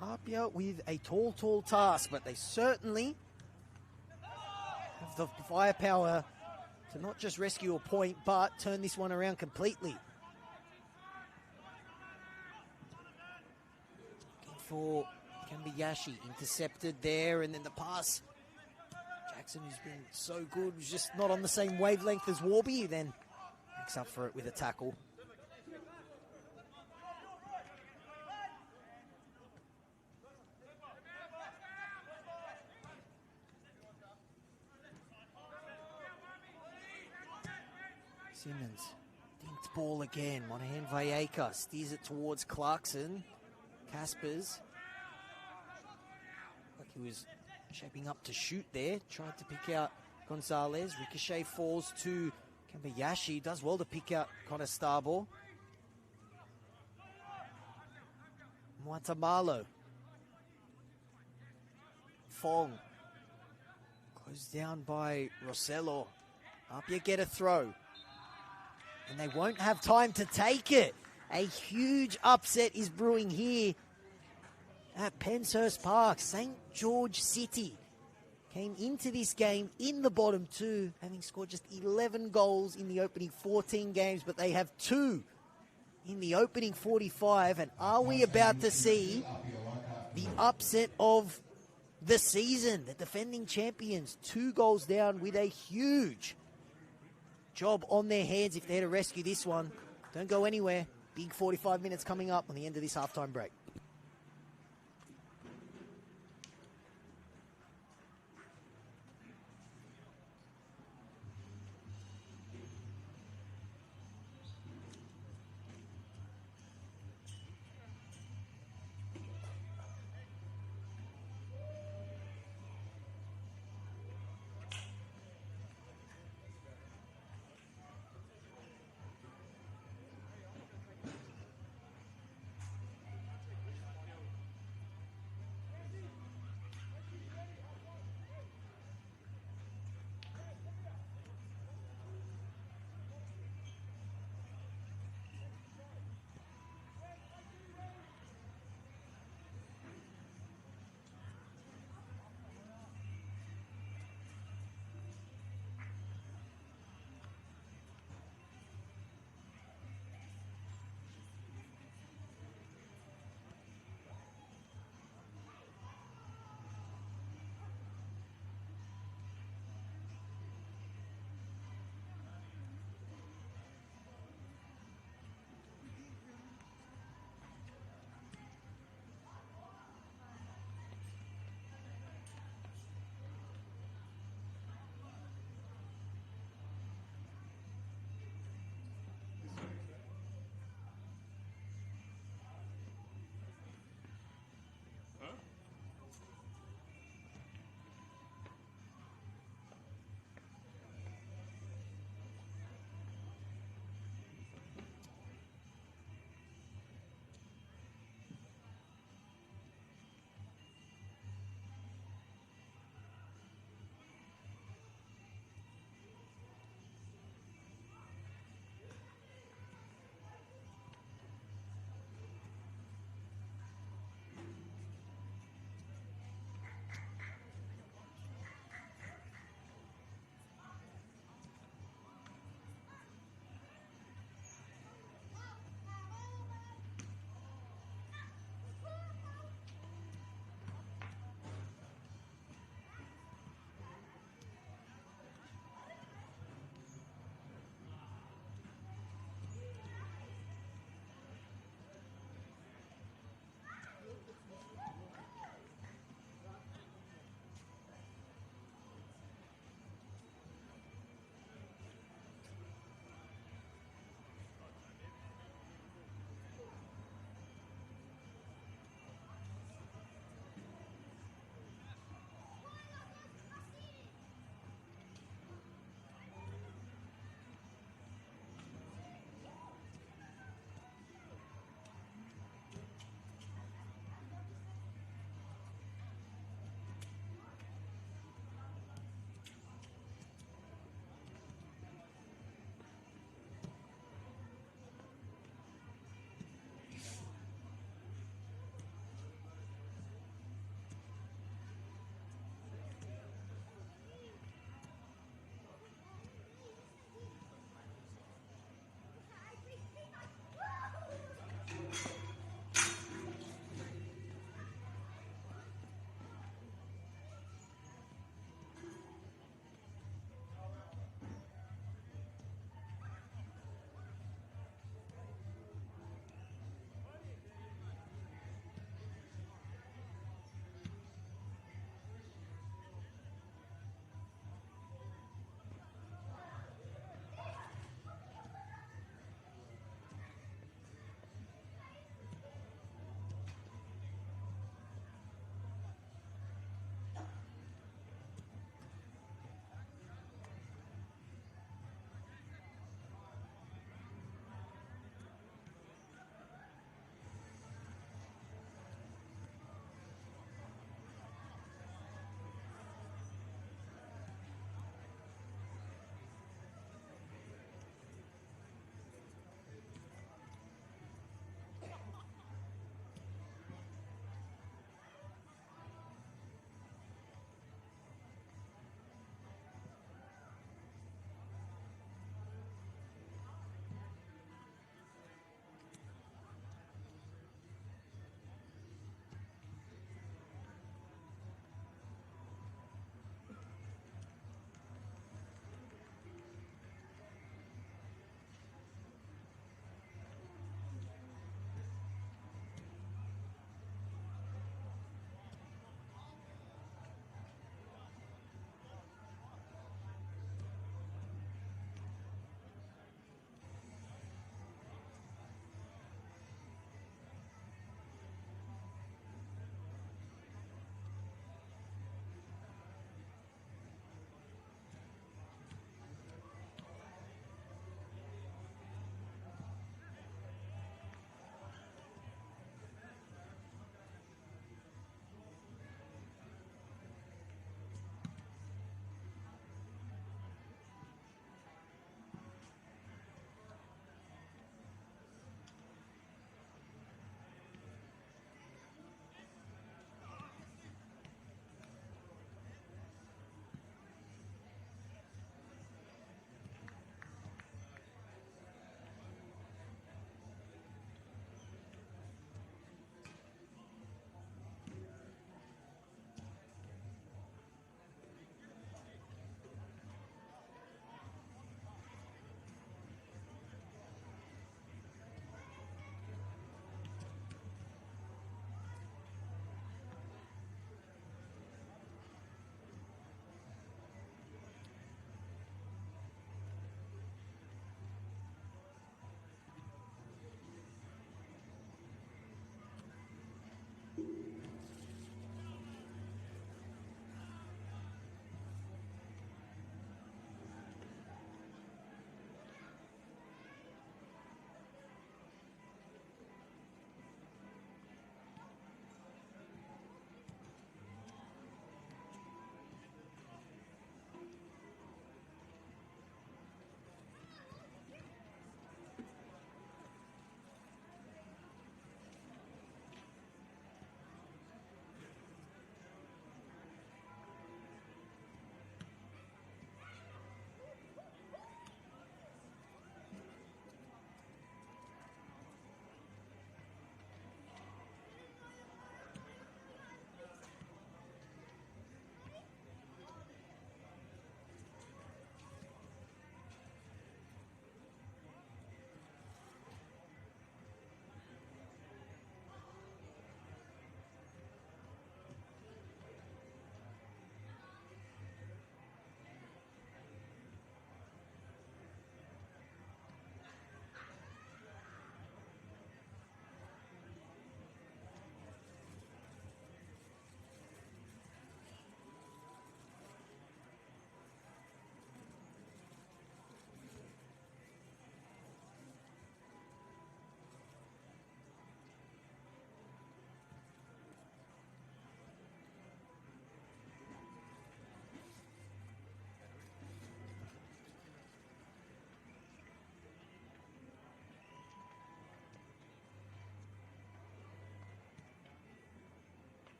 APIA with a tall task, but they certainly have the firepower to not just rescue a point, but turn this one around completely. Looking for Kambayashi, intercepted there, and then the pass. Jackson, who's been so good, was just not on the same wavelength as Warby, then makes up for it with a tackle. Simmons, dinked ball again. Monahan Valleca steers it towards Clarkson. Caspers, like he was shaping up to shoot there. Tried to pick out Gonzalez. Ricochet falls to Kambayashi. Does well to pick out Conestabro. Moatamalo. Fong. Closed down by Rossello. APIA get a throw. And they won't have time to take it. A huge upset is brewing here at Penshurst Park. St. George City came into this game in the bottom 2, having scored just 11 goals in the opening 14 games, but they have 2 in the opening 45. And are we about to see the upset of the season? The defending champions, 2 goals down with a huge job on their hands if they're to rescue this one. Don't go anywhere. Big 45 minutes coming up on the end of this halftime break.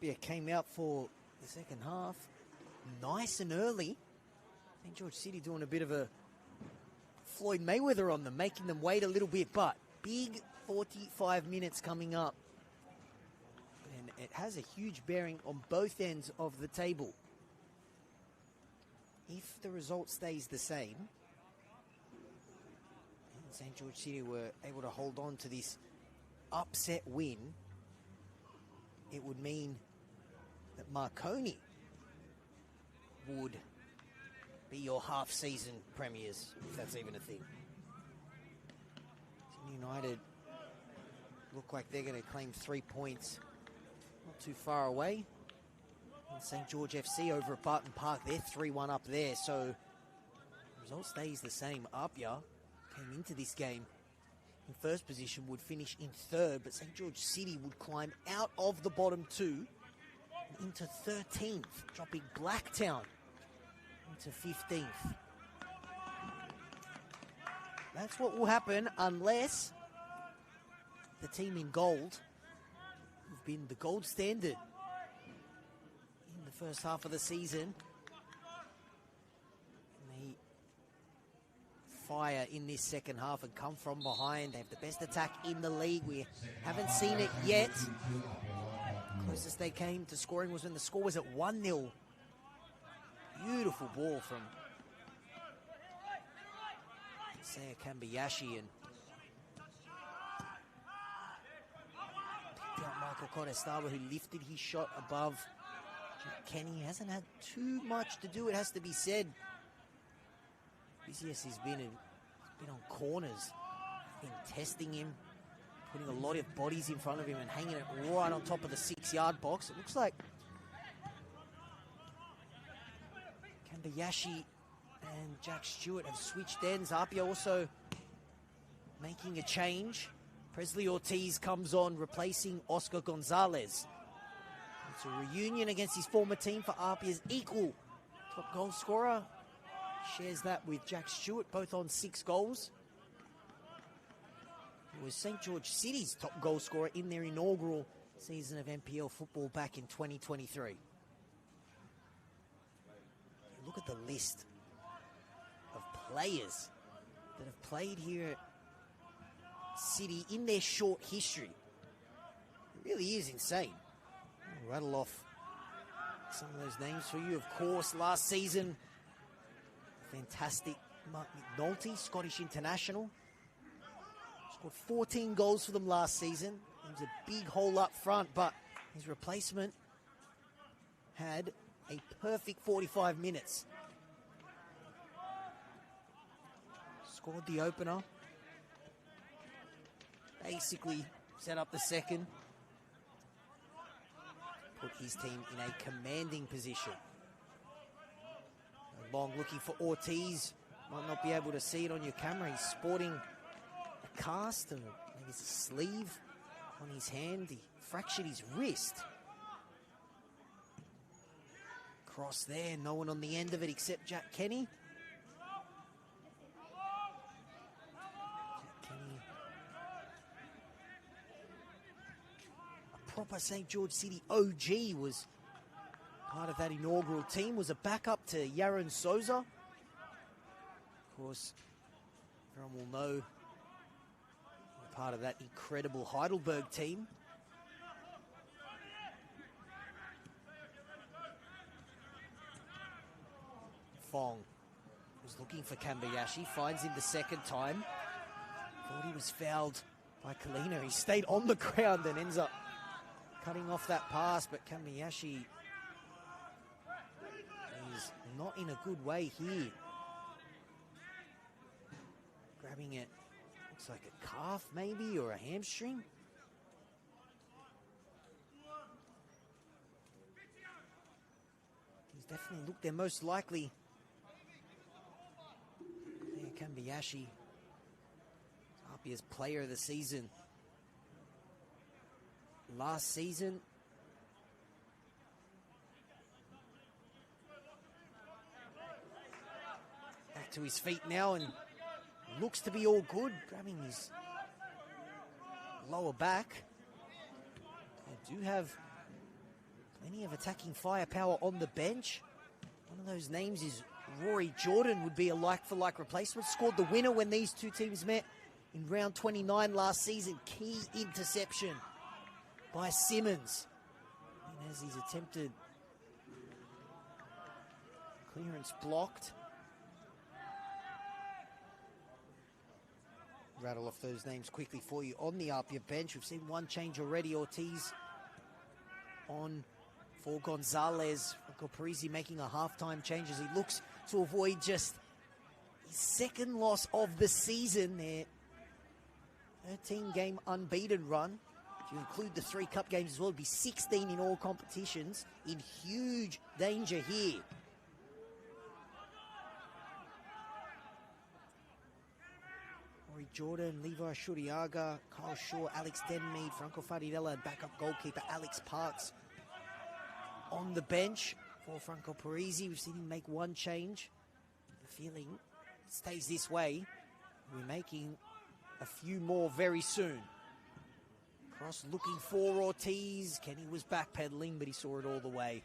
APIA came out for the second half nice and early. St. George City doing a bit of a Floyd Mayweather on them, making them wait a little bit, but big 45 minutes coming up. And it has a huge bearing on both ends of the table. If the result stays the same, and St. George City were able to hold on to this upset win, it would mean that Marconi would be your half-season premiers, if that's even a thing. United look like they're going to claim 3 points not too far away. And St. George FC over at Barton Park, they're 3-1 up there, so the result stays the same. APIA came into this game in first position, would finish in third, but St. George City would climb out of the bottom two into 13th, dropping Blacktown into 15th. That's what will happen unless the team in gold, who've been the gold standard in the first half of the season, they fire in this second half and come from behind. They have the best attack in the league. We haven't seen it yet. Closest they came to scoring was when the score was at 1-0. Beautiful ball from Saya Kambayashi, and picked out Michael Kodestaba, who lifted his shot above Kenny. Hasn't had too much to do, it has to be said. BCS has been on corners, been testing him, putting a lot of bodies in front of him and hanging it right on top of the 6-yard box. It looks like Kambayashi and Jack Stewart have switched ends. APIA also making a change. Presley Ortiz comes on, replacing Oscar Gonzalez. It's a reunion against his former team for APIA's equal top goal scorer. Shares that with Jack Stewart, both on 6 goals. It was St. George City's top goal scorer in their inaugural season of NPL football back in 2023. Look at the list of players that have played here at City in their short history. It really is insane. I'll rattle off some of those names for you. Of course, last season, fantastic Mark McNulty, Scottish international. Scored 14 goals for them last season. It was a big hole up front, but his replacement had a perfect 45 minutes. Scored the opener. Basically set up the second. Put his team in a commanding position. Long looking for Ortiz. Might not be able to see it on your camera. He's sporting a cast, and maybe it's a sleeve on his hand. He fractured his wrist. Cross there, no one on the end of it except Jack Kenny. Jack Kenny, a proper St. George City OG, was part of that inaugural team, was a backup to Yaron Souza. Of course, everyone will know part of that incredible Heidelberg team. Fong was looking for Kambayashi, finds him the second time. Thought he was fouled by Kalina. He stayed on the ground and ends up cutting off that pass, but Kambayashi is not in a good way here. Grabbing it, looks like a calf maybe, or a hamstring. He's definitely looked their most likely. Kambayashi, APIA's player of the season last season. Back to his feet now and looks to be all good, grabbing his lower back. They do have Plenty of attacking firepower on the bench. One of those names is Rory Jordan, would be a like-for-like replacement. Scored the winner when these two teams met in round 29 last season. Key interception by Simmons. And as he's attempted clearance blocked. Rattle off those names quickly for you on the APIA bench. We've seen one change already. Ortiz on for Gonzalez. Franco Parisi making a halftime change as he looks to avoid just his second loss of the season. Their 13-game unbeaten run. If you include the 3 cup games as well, it'd be 16 in all competitions. In huge danger here. Rory Jordan, Levi Shuriaga, Kyle Shaw, Alex Denmead, Franco Faridella, and backup goalkeeper Alex Parks on the bench for Franco Parisi. We've seen him make one change. The feeling stays this way. We're making a few more very soon. Cross looking for Ortiz. Kenny was backpedaling, but he saw it all the way.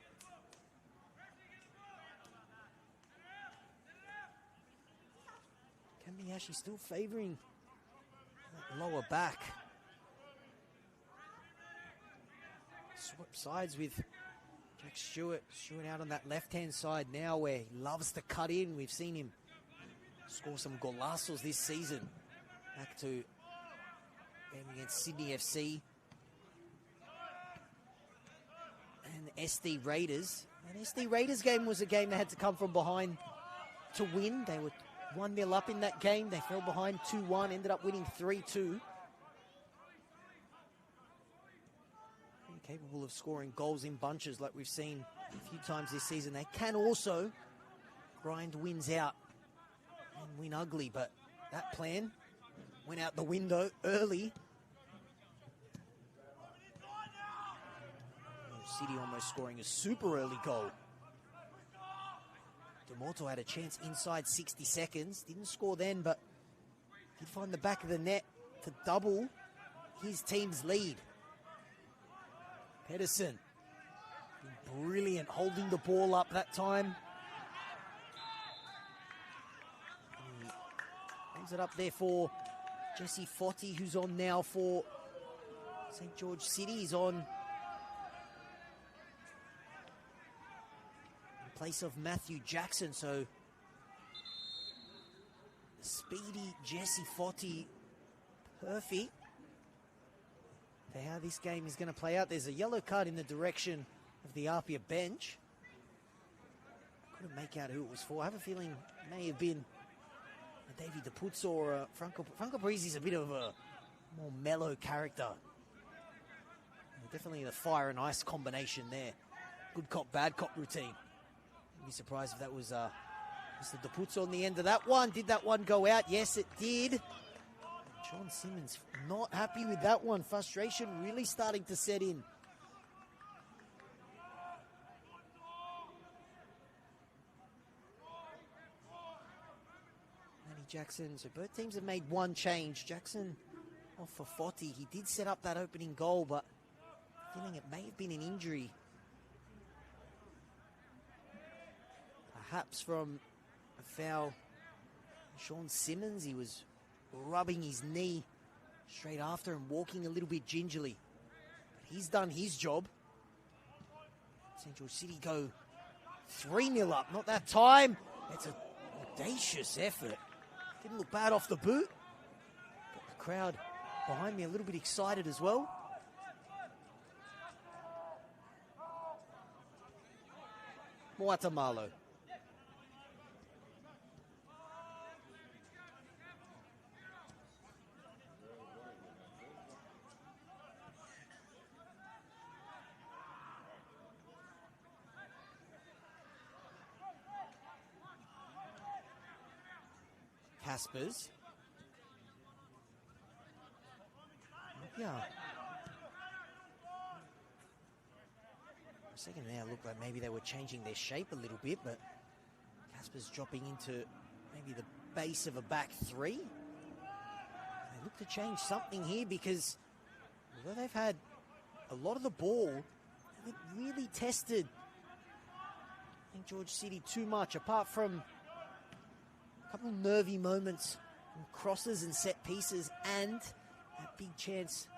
Kamiyashi still favouring that lower back. Swap sides with Jack Stewart. Stewart out on that left-hand side now where he loves to cut in. We've seen him score some golazos this season. Back to game against Sydney FC and SD Raiders. And SD Raiders game was a game they had to come from behind to win. They were 1-0 up in that game. They fell behind 2-1, ended up winning 3-2. Capable of scoring goals in bunches like we've seen a few times this season. They can also grind wins out and win ugly, but that plan went out the window early. City almost scoring a super early goal. D'Amoto had a chance inside 60 seconds. Didn't score then, but did find the back of the net to double his team's lead. Pedersen, brilliant holding the ball up that time. He brings it up there for Jesse Foti, who's on now for St. George City. He's on in place of Matthew Jackson, so speedy Jesse Foti, perfect for how this game is going to play out. There's a yellow card in the direction of the APIA bench. Couldn't make out who it was for. I have a feeling it may have been Davy DePuzzo or Franco Parisi's a bit of a more mellow character. Definitely the fire and ice combination there. Good cop, bad cop routine. I'd be surprised if that was Mr. DePuzzo on the end of that one. Did that one go out? Yes, it did. John Simmons not happy with that one. Frustration really starting to set in. Manny Jackson. So both teams have made one change. Jackson off for Foti. He did set up that opening goal, but feeling it may have been an injury. Perhaps from a foul. Sean Simmons, he was rubbing his knee straight after and walking a little bit gingerly. But he's done his job. St. George City go 3-0 up. Not that time. It's an audacious effort. Didn't look bad off the boot. Got the crowd behind me a little bit excited as well. Moatamalo. Caspers. Yeah. For a second there, it looked like maybe they were changing their shape a little bit, but Caspers dropping into maybe the base of a back three. They look to change something here because although they've had a lot of the ball, haven't really tested St. George City too much, apart from a couple of nervy moments and crosses and set pieces and that big chance,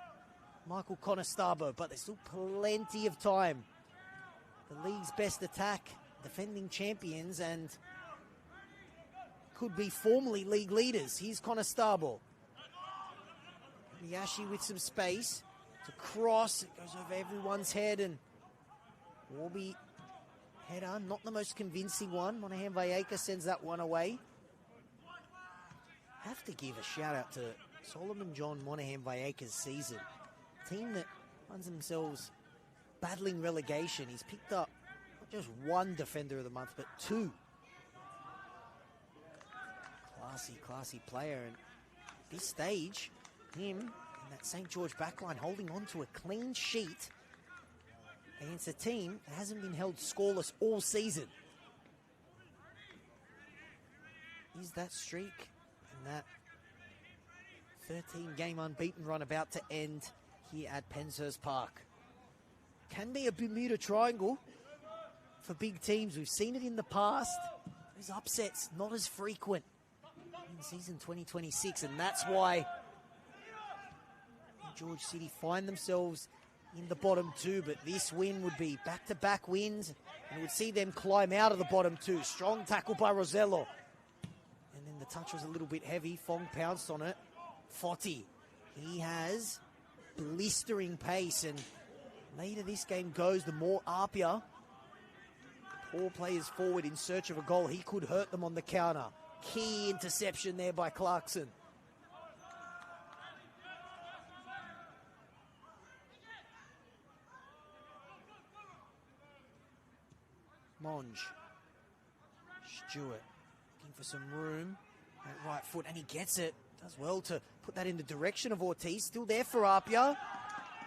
Michael Conestablo. But there's still plenty of time. The league's best attack, defending champions, and could be formally league leaders. Here's Conestablo. Miyashi with some space. It's a cross. It goes over everyone's head, and Warby header, not the most convincing one. Monahan Valleca sends that one away. Have to give a shout out to Solomon John Monahan Valleca's season. Team that finds themselves battling relegation. He's picked up not just one Defender of the Month, but two. Classy player. And at this stage, him and that St. George backline holding on to a clean sheet against a team that hasn't been held scoreless all season. Is that streak and that 13-game unbeaten run about to end here at Penshurst Park? Can be a Bermuda Triangle for big teams. We've seen it in the past. Those upsets not as frequent in season 2026, and that's why George City find themselves in the bottom two. But this win would be back-to-back wins, and it would see them climb out of the bottom two. Strong tackle by Rosello, and then the touch was a little bit heavy. Fong pounced on it. Foti, he has blistering pace, and later this game goes, the more APIA pour players forward in search of a goal, he could hurt them on the counter. Key interception there by Clarkson. Monge. Stewart looking for some room at right foot, and he gets it. Does well to put that in the direction of Ortiz. Still there for APIA.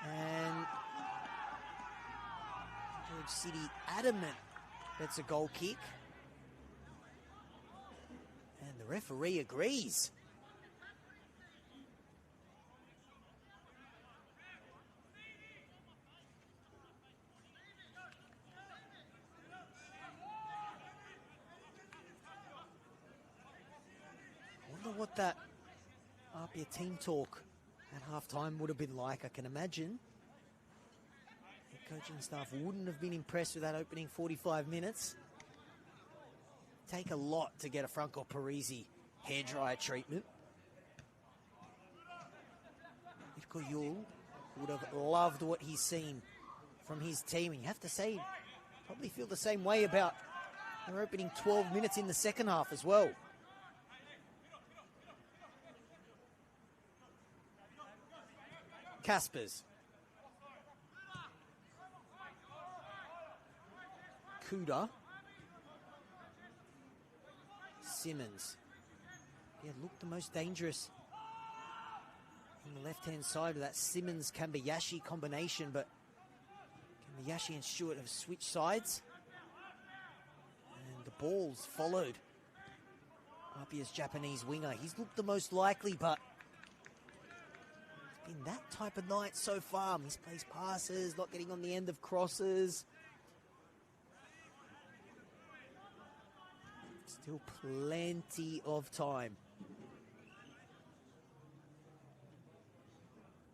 And George City adamant that's a goal kick. And the referee agrees. I wonder what that APIA team talk at halftime would have been like. I can imagine the coaching staff wouldn't have been impressed with that opening 45 minutes. Take a lot to get a Franco Parisi hairdryer treatment. Itko Yul would have loved what he's seen from his team. And you have to say, probably feel the same way about their opening 12 minutes in the second half as well. Caspers. Kuda. Simmons. Yeah, looked the most dangerous on the left-hand side of that Simmons-Kambayashi combination, but Kambayashi and Stewart have switched sides. And the ball's followed APIA's Japanese winger. He's looked the most likely, but it's been that type of night so far. Misplaced passes, not getting on the end of crosses. Still plenty of time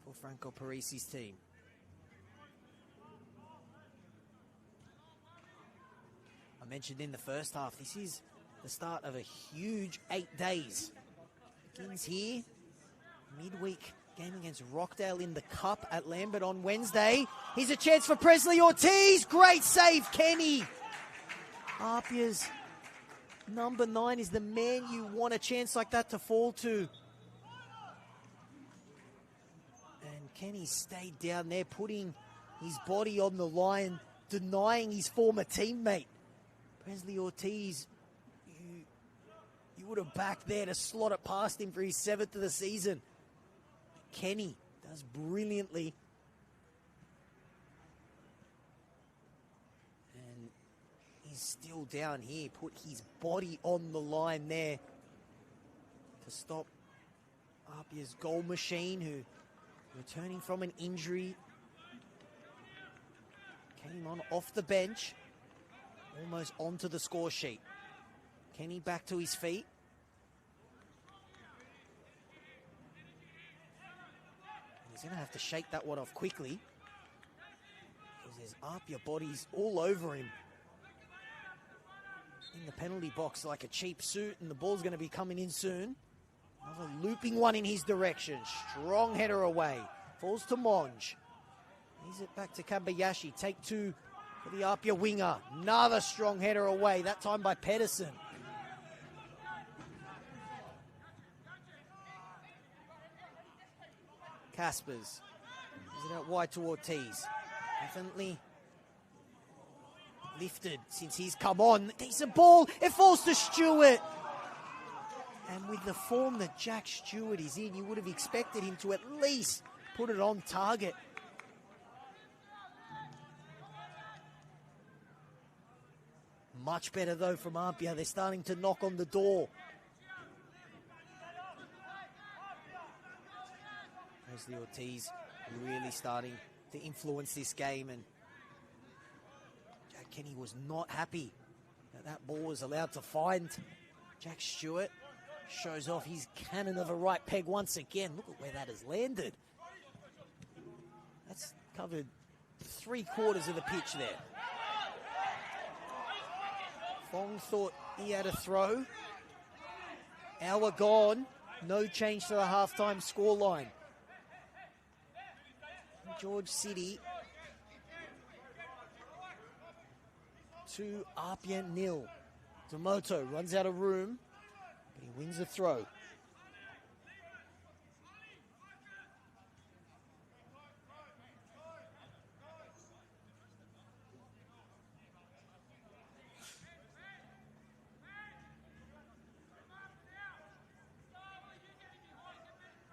for Franco Parisi's team. I mentioned in the first half, this is the start of a huge 8 days. Begins here, midweek game against Rockdale in the Cup at Lambert on Wednesday. Here's a chance for Presley Ortiz. Great save, Kenny. APIA's number 9 is the man you want a chance like that to fall to. And Kenny stayed down there, putting his body on the line, denying his former teammate. Presley Ortiz, you would have backed there to slot it past him for his 7th of the season. Kenny does brilliantly. Still down here, put his body on the line there to stop APIA's goal machine, who returning from an injury Came on off the bench, almost onto the score sheet. Kenny back to his feet. He's going to have to shake that one off quickly, because there's APIA bodies all over him in the penalty box like a cheap suit, and the ball's going to be coming in soon. Another looping one in his direction. Strong header away. Falls to Monge. Leaves it back to Kambayashi. Take two for the APIA winger. Another strong header away, that time by Pedersen. Caspers. Is it out wide to Ortiz? Definitely lifted since he's come on. Decent ball. It falls to Stewart. And with the form that Jack Stewart is in, you would have expected him to at least put it on target. Much better, though, from APIA. They're starting to knock on the door. There's the Ortiz really starting to influence this game, and Jack Kenny was not happy that that ball was allowed to find Jack Stewart. Shows off his cannon of a right peg once again. Look at where that has landed. That's covered 3/4 of the pitch there. Fong thought he had a throw. Hour gone. No change to the halftime scoreline. George City 2, APIA 0. Tomoto runs out of room, but he wins the throw.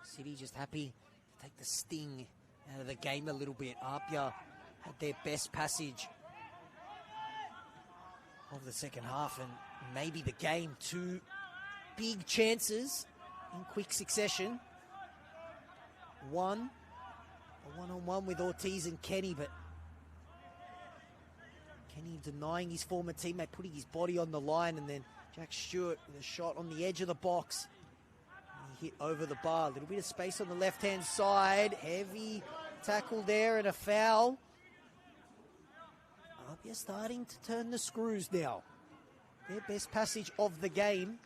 City just happy to take the sting out of the game a little bit. APIA had their best passage of the second half and maybe the game. 2 big chances in quick succession. One, a one-on-one with Ortiz and Kenny, but Kenny denying his former teammate, putting his body on the line, and then Jack Stewart with a shot on the edge of the box. He hit over the bar. A little bit of space on the left-hand side. Heavy tackle there and a foul. APIA starting to turn the screws now. Their best passage of the game.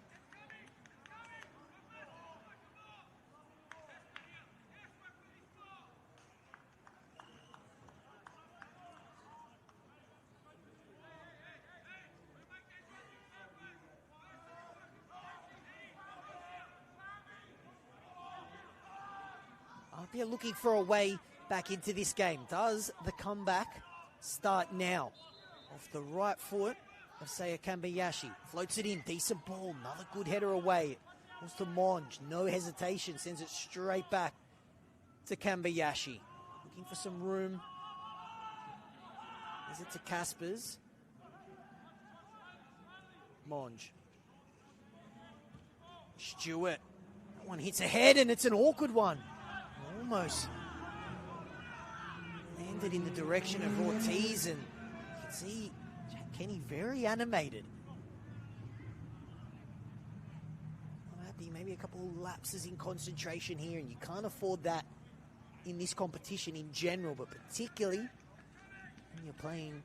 APIA looking for a way back into this game. Does the comeback start now? Off the right foot of Seiya Kambayashi. Floats it in. Decent ball. Another good header away. Goes to Monge. No hesitation. Sends it straight back to Kambayashi. Looking for some room. Is it to Caspers? Monge. Stewart. That one hits ahead and it's an awkward one. Almost landed in the direction of Ortiz, and you can see Jack Kenny very animated. I'm happy, maybe a couple of lapses in concentration here, and you can't afford that in this competition in general, but particularly when you're playing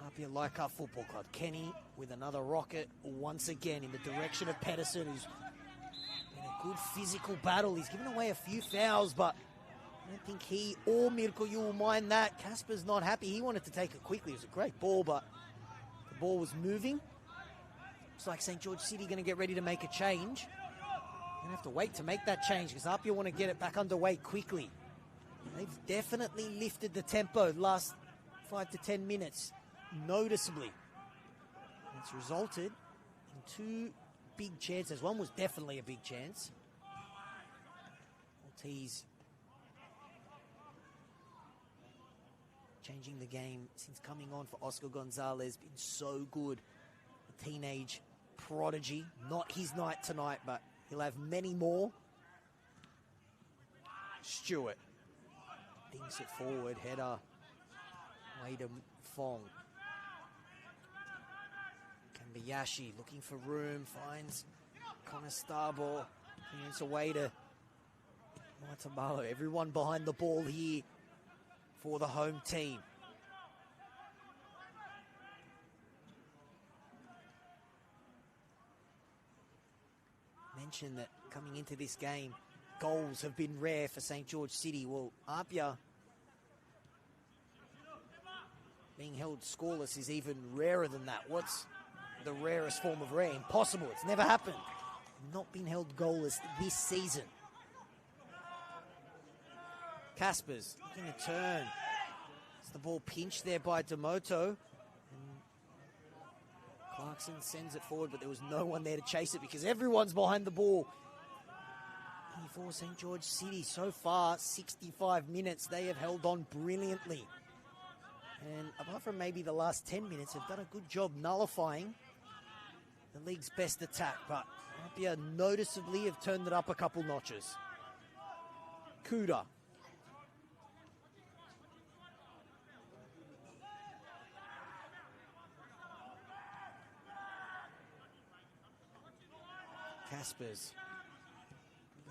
APIA Leichhardt Football Club. Kenny with another rocket once again in the direction of Pedersen, who's good physical battle. He's given away a few fouls, but I don't think he or Mirko, you will mind that. Casper's not happy. He wanted to take it quickly. It was a great ball, but the ball was moving. Looks like St. George City going to get ready to make a change. Going to have to wait to make that change because APIA want to get it back underway quickly. They've definitely lifted the tempo the last 5 to 10 minutes noticeably. It's resulted in 2 big chances. One was definitely a big chance. Ortiz changing the game since coming on for Oscar Gonzalez. Been so good. A teenage prodigy. Not his night tonight, but he'll have many more. Stewart. Dinks it forward, header. Way to Fong. Kambayashi looking for room, finds Connor Starball. It's away to Matamalo. Everyone behind the ball here for the home team. Mentioned that coming into this game, goals have been rare for St. George City. Well, APIA being held scoreless is even rarer than that. What's the rarest form of rare? Impossible. It's never happened. Not been held goalless this season. Caspers looking to turn. It's the ball pinched there by Demoto. And Clarkson sends it forward, but there was no one there to chase it because everyone's behind the ball. For St. George City, so far, 65 minutes, they have held on brilliantly. And apart from maybe the last 10 minutes, have done a good job nullifying the league's best attack. But APIA noticeably have turned it up a couple notches. Kuda. Caspers.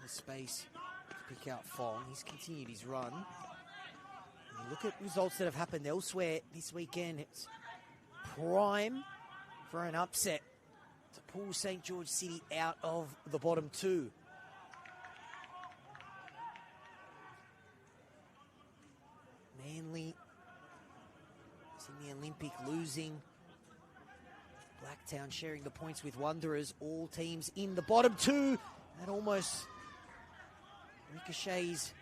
Space to pick out Fong. He's continued his run. And look at results that have happened elsewhere this weekend. It's prime for an upset to pull St. George City out of the bottom two. Manly is in the Olympic, losing. Blacktown sharing the points with Wanderers. All teams in the bottom two. That almost ricochets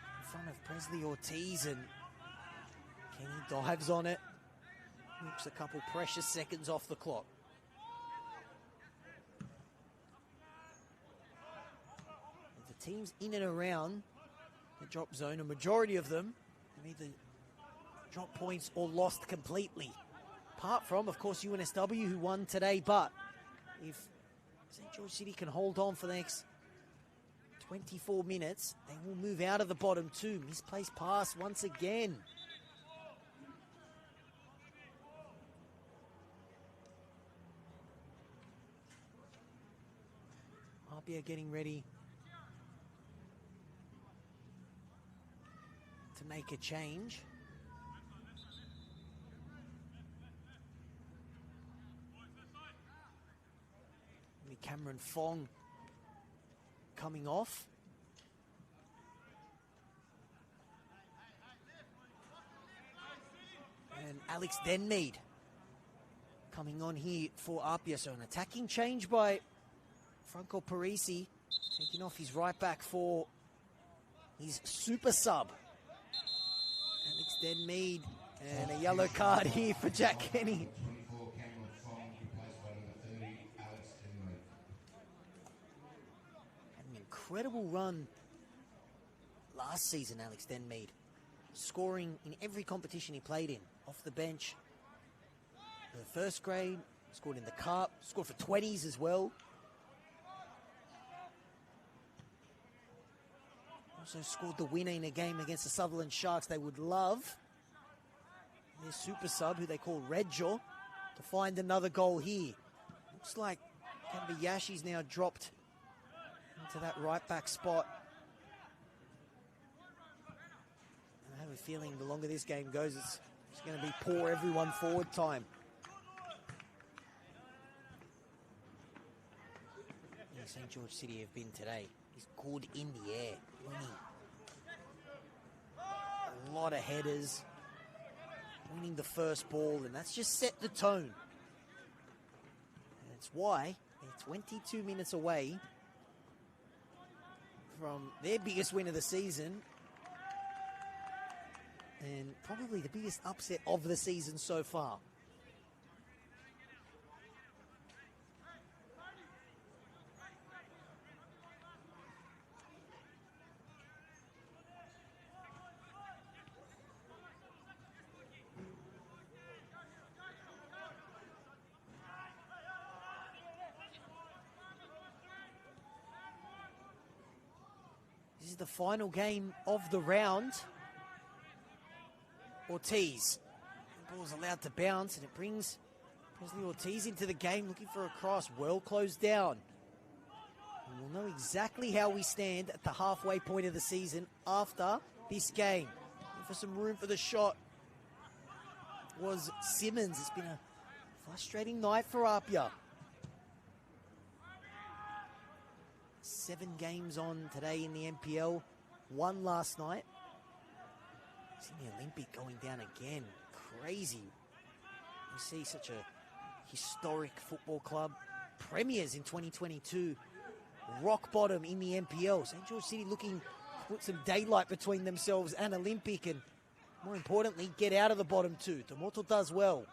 in front of Presley Ortiz, and Kenny dives on it. Looks a couple precious seconds off the clock. The teams in and around the drop zone, a majority of them have either dropped points or lost completely. Apart from, of course, UNSW, who won today, but if St. George City can hold on for the next 24 minutes, they will move out of the bottom two. Misplaced pass once again. APIA getting ready to make a change. Cameron Fong coming off. And Alex Denmead coming on here for APIA. So an attacking change by Franco Parisi, taking off his right back for his super sub. Alex Denmead, and a yellow card here for Jack Kenny. Incredible run last season, Alex Denmead, scoring in every competition he played in, off the bench. For the first grade, scored in the cup, scored for 20s as well. Also scored the winner in a game against the Sutherland Sharks. They would love their super sub, who they call Redjaw, to find another goal here. Looks like Kambayashi's now dropped into that right back spot. And I have a feeling the longer this game goes, it's going to be poor everyone forward time. Yeah, St. George City have been today. He's good in the air, winning a lot of headers, winning the first ball, and that's just set the tone. And it's why they're 22 minutes away from their biggest win of the season, and probably the biggest upset of the season so far. This is the final game of the round. Ortiz. The ball's allowed to bounce, and it brings Presley Ortiz into the game, looking for a cross. Well closed down. And we'll know exactly how we stand at the halfway point of the season after this game. Looking for some room for the shot was Simmons. It's been a frustrating night for APIA. 7 games on today in the NPL. 1 last night. Sydney Olympic going down again. Crazy. You see such a historic football club. Premiers in 2022. Rock bottom in the NPL. St. George City looking to put some daylight between themselves and Olympic, and more importantly, get out of the bottom 2. Tomoto does well.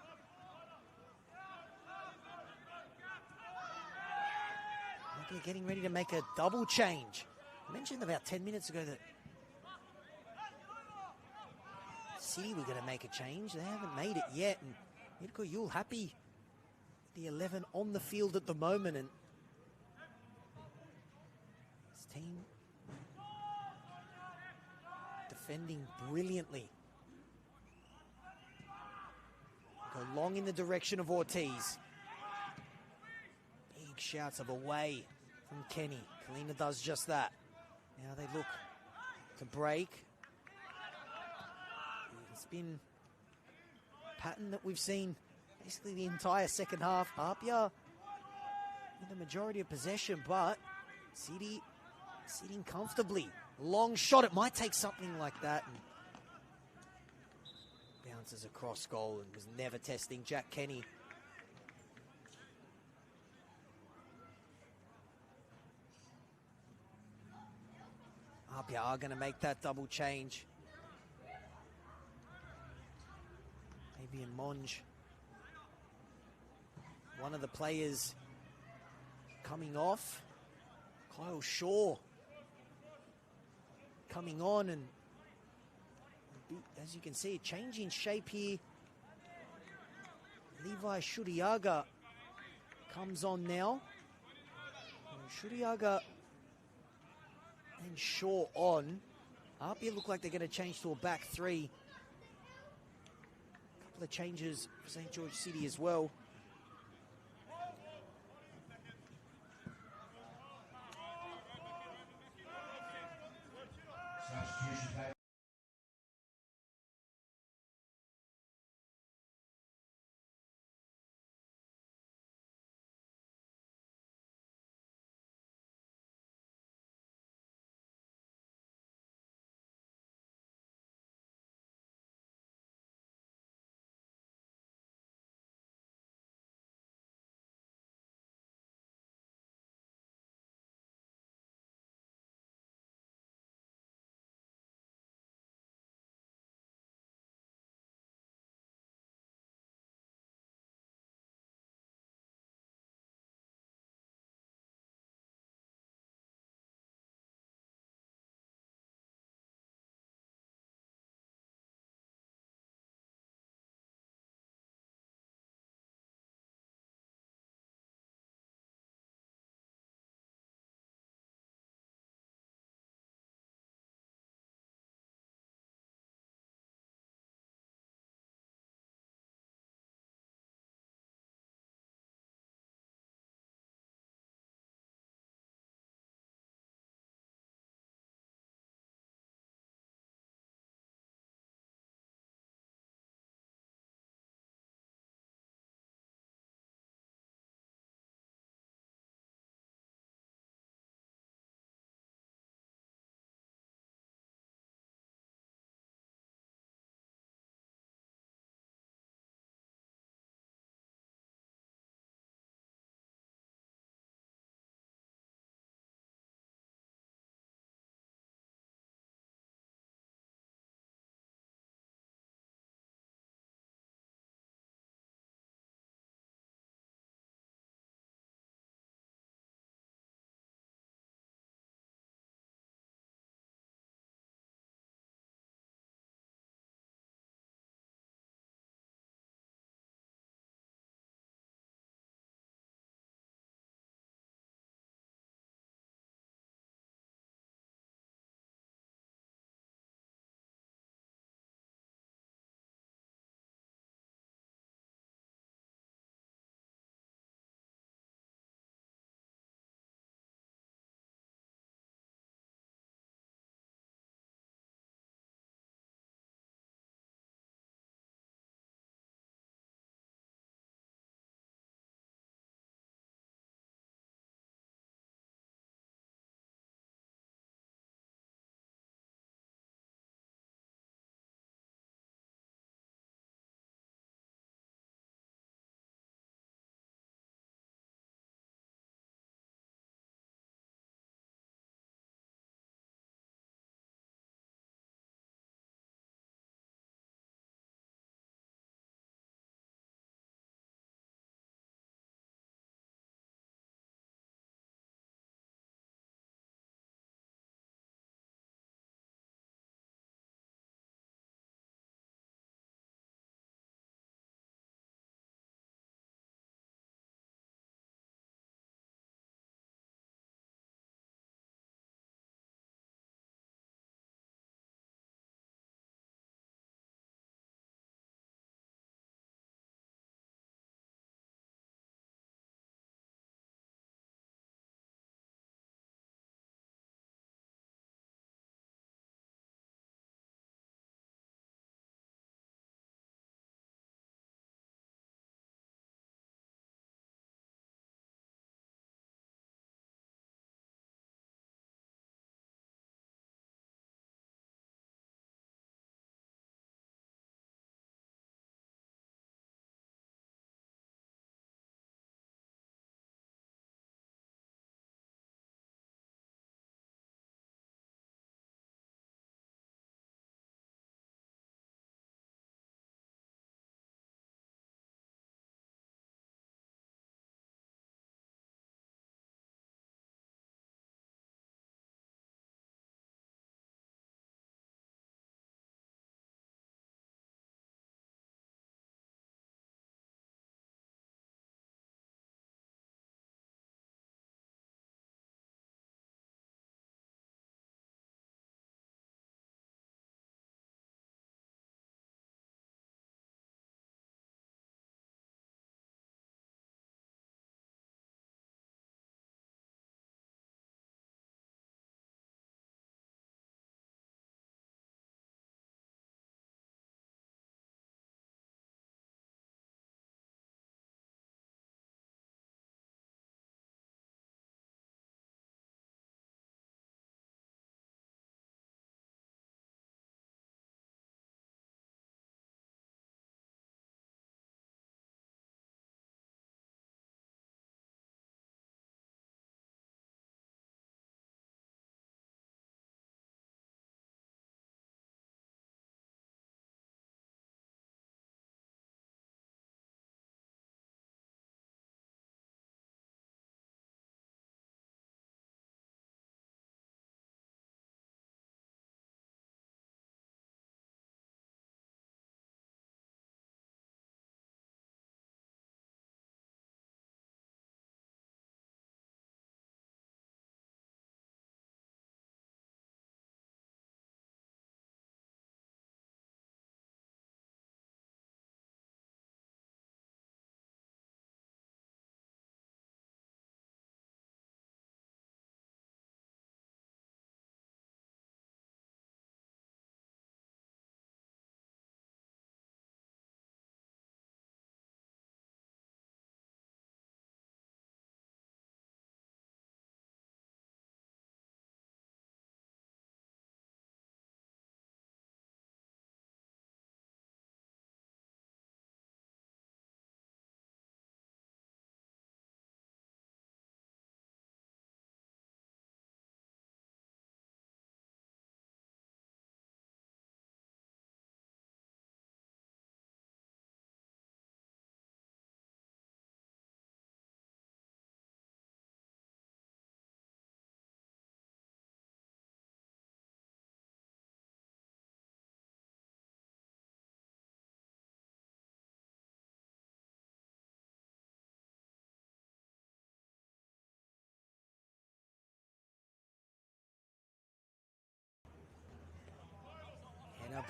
They're getting ready to make a double change. I mentioned about 10 minutes ago that City were going to make a change. They haven't made it yet. And Mirko Yule happy with the 11 on the field at the moment. And his team defending brilliantly. Go long in the direction of Ortiz. Big shouts of away from Kenny. Kalina does just that. Now they look to break. It's been a pattern that we've seen basically the entire second half. APIA with the majority of possession, but City sitting comfortably. Long shot, it might take something like that. And bounces across goal and was never testing Jack Kenny. APIA are going to make that double change. Maybe a Monge. One of the players coming off. Kyle Shaw coming on, and as you can see, a change in shape here. Levi Shuriaga comes on now. Shuriaga and Shaw on. APIA look like they're going to change to a back 3. A couple of changes for St. George City as well.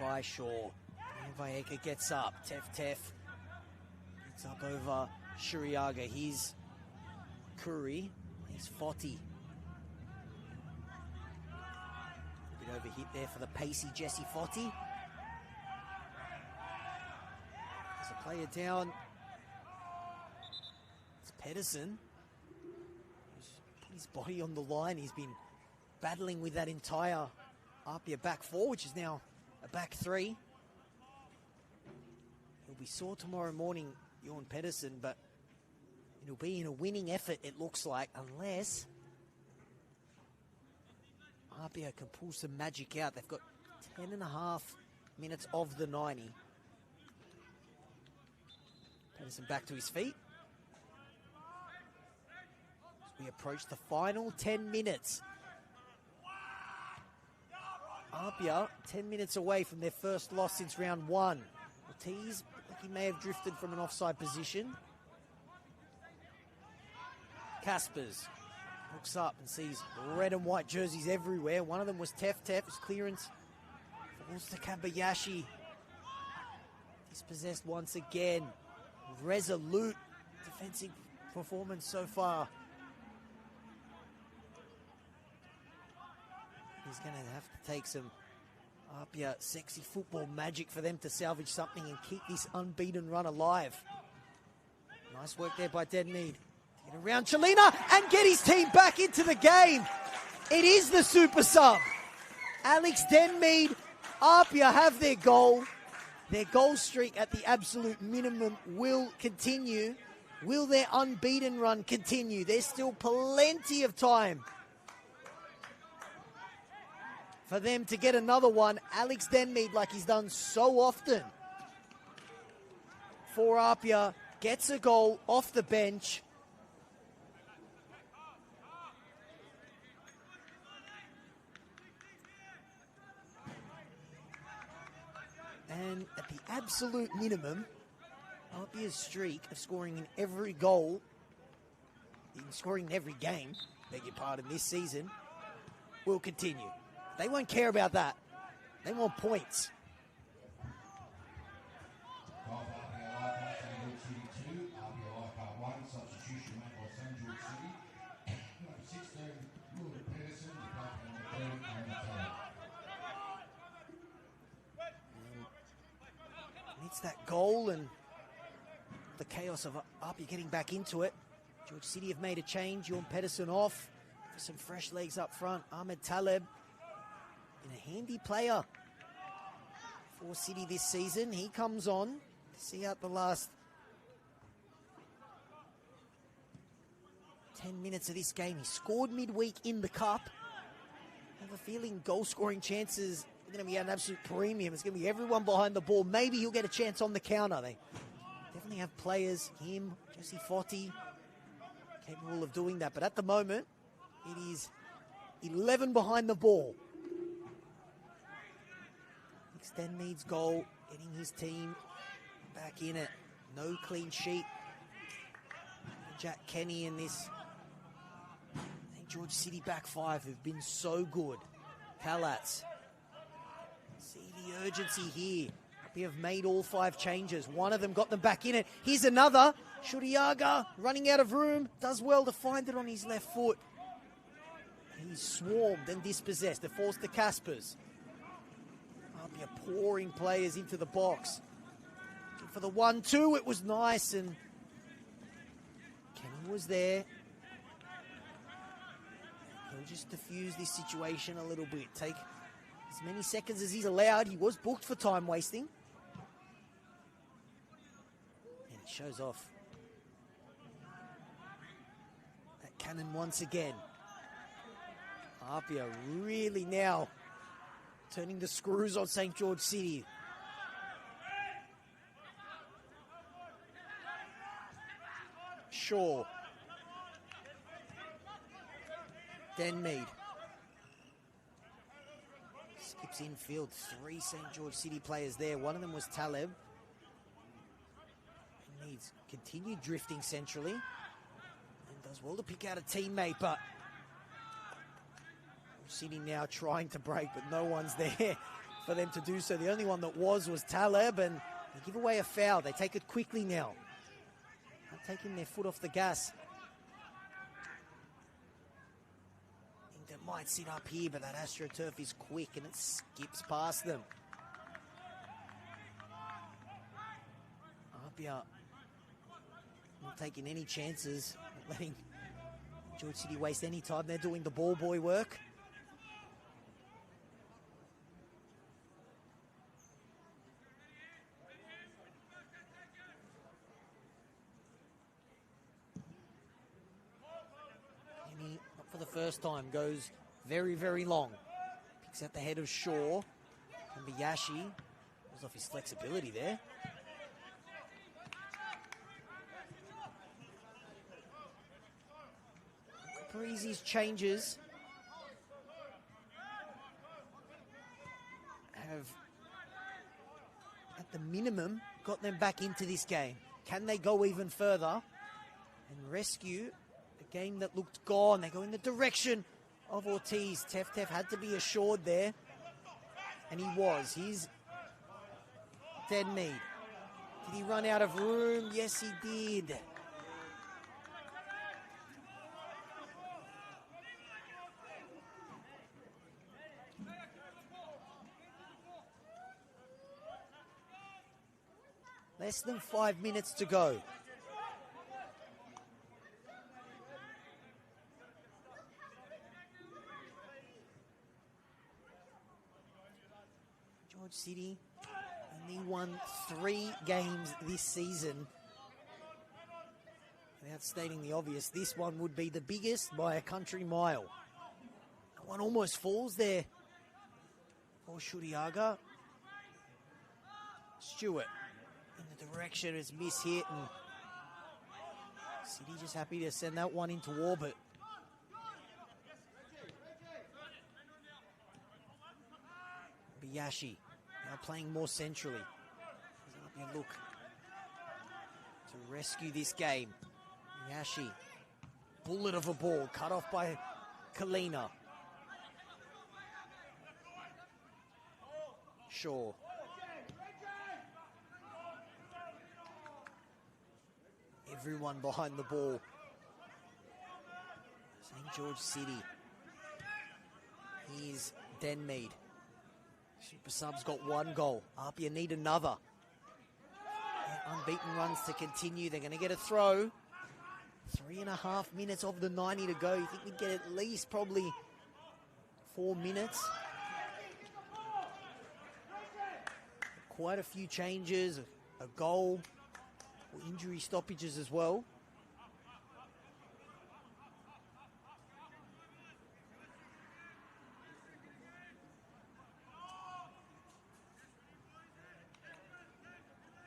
by Shaw. Vayeka gets up. Tef gets up over Shuriaga. Here's Curry. He's Foti. A bit overhit there for the pacey Jesse Foti. There's a player down. It's Pedersen. He's put his body on the line. He's been battling with that entire APIA back four, which is now a back three. He'll be sore tomorrow morning, Jorn Pedersen, but it'll be in a winning effort, it looks like, unless APIA can pull some magic out. They've got 10.5 minutes of the 90. Pedersen back to his feet. As we approach the final 10 minutes. APIA 10 minutes away from their first loss since round one. Ortiz, he may have drifted from an offside position. Caspers looks up and sees red and white jerseys everywhere. One of them was Tef. His clearance falls to Kabayashi. Dispossessed once again. Resolute defensive performance so far. He's going to have to take some APIA sexy football magic for them to salvage something and keep this unbeaten run alive. Nice work there by Denmead. Get around Chelina and get his team back into the game. It is the super sub. Alex Denmead, APIA have their goal. Their goal streak at the absolute minimum will continue. Will their unbeaten run continue? There's still plenty of time for them to get another one. Alex Denmead, like he's done so often for APIA, gets a goal off the bench. And at the absolute minimum, APIA's streak of scoring in every goal, scoring in every game, beg your pardon, this season, will continue. They won't care about that. They want points. It's that goal and the chaos of APIA getting back into it. George City have made a change. Jorn Pedersen off for some fresh legs up front. Ahmed Taleb, been a handy player for City this season. He comes on to see out the last 10 minutes of this game. He scored midweek in the cup. I have a feeling goal scoring chances are going to be at an absolute premium. It's going to be everyone behind the ball. Maybe he'll get a chance on the counter. They definitely have players, him, Jesse Foti, capable of doing that. But at the moment, it is 11 behind the ball. Denmead's goal, getting his team back in it. No clean sheet. Jack Kenny and this St. George City back five have been so good. Kalats. See the urgency here. We have made all 5 changes. One of them got them back in it. Here's another. Shuriaga running out of room. Does well to find it on his left foot. He's swarmed and dispossessed. It falls to Caspers. APIA pouring players into the box. For the 1-2, it was nice, and Kenny was there. He'll just diffuse this situation a little bit. Take as many seconds as he's allowed. He was booked for time wasting. And it shows off that cannon once again. APIA really now turning the screws on St. George City. Shaw. Denmead. Skips infield. 3 St. George City players there. One of them was Taleb. He needs continued drifting centrally. And does well to pick out a teammate, but City now trying to break, but no one's there for them to do so. The only one that was Taleb, and they give away a foul. They take it quickly now. Not taking their foot off the gas. I think they might sit up here, but that AstroTurf is quick and it skips past them. APIA not taking any chances, not letting George City waste any time. They're doing the ball boy work. Kenny, not for the first time, goes very, very long. Picks out the head of Shaw. And Biyashi goes off his flexibility there. Breezy's changes have, at the minimum, got them back into this game. Can they go even further and rescue a game that looked gone? They go in the direction of Ortiz. Tef had to be assured there, and he was. He's dead meat. Did he run out of room? Yes, he did. Less than 5 minutes to go. George City only won 3 games this season. Without stating the obvious, this one would be the biggest by a country mile. That one almost falls there for Shuriaga. Stewart in the direction, is mishit, and City just happy to send that one into orbit. Biyashi now playing more centrally. Look to rescue this game. Biyashi, bullet of a ball, cut off by Kalina. Shaw. Everyone behind the ball. St. George City. Here's Denmead. Super Subs got 1 goal. APIA need another. And unbeaten runs to continue. They're going to get a throw. 3.5 minutes of the 90 to go. You think we'd get at least probably 4 minutes. Quite a few changes. A goal. Injury stoppages as well.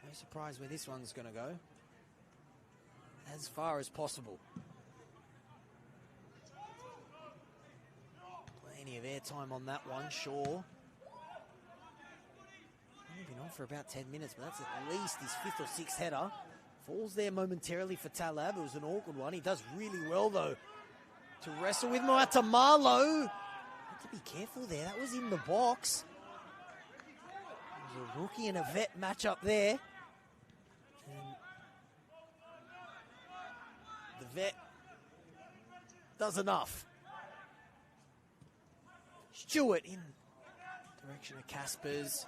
No surprise where this one's going to go. As far as possible. Plenty of airtime on that one, Shaw. Only been on for about 10 minutes, but that's at least his 5th or 6th header. Falls there momentarily for Talab. It was an awkward one. He does really well, though, to wrestle with Moatamalo. Have to be careful there. That was in the box. There's a rookie and a vet matchup there. And the vet does enough. Stewart in direction of Caspers.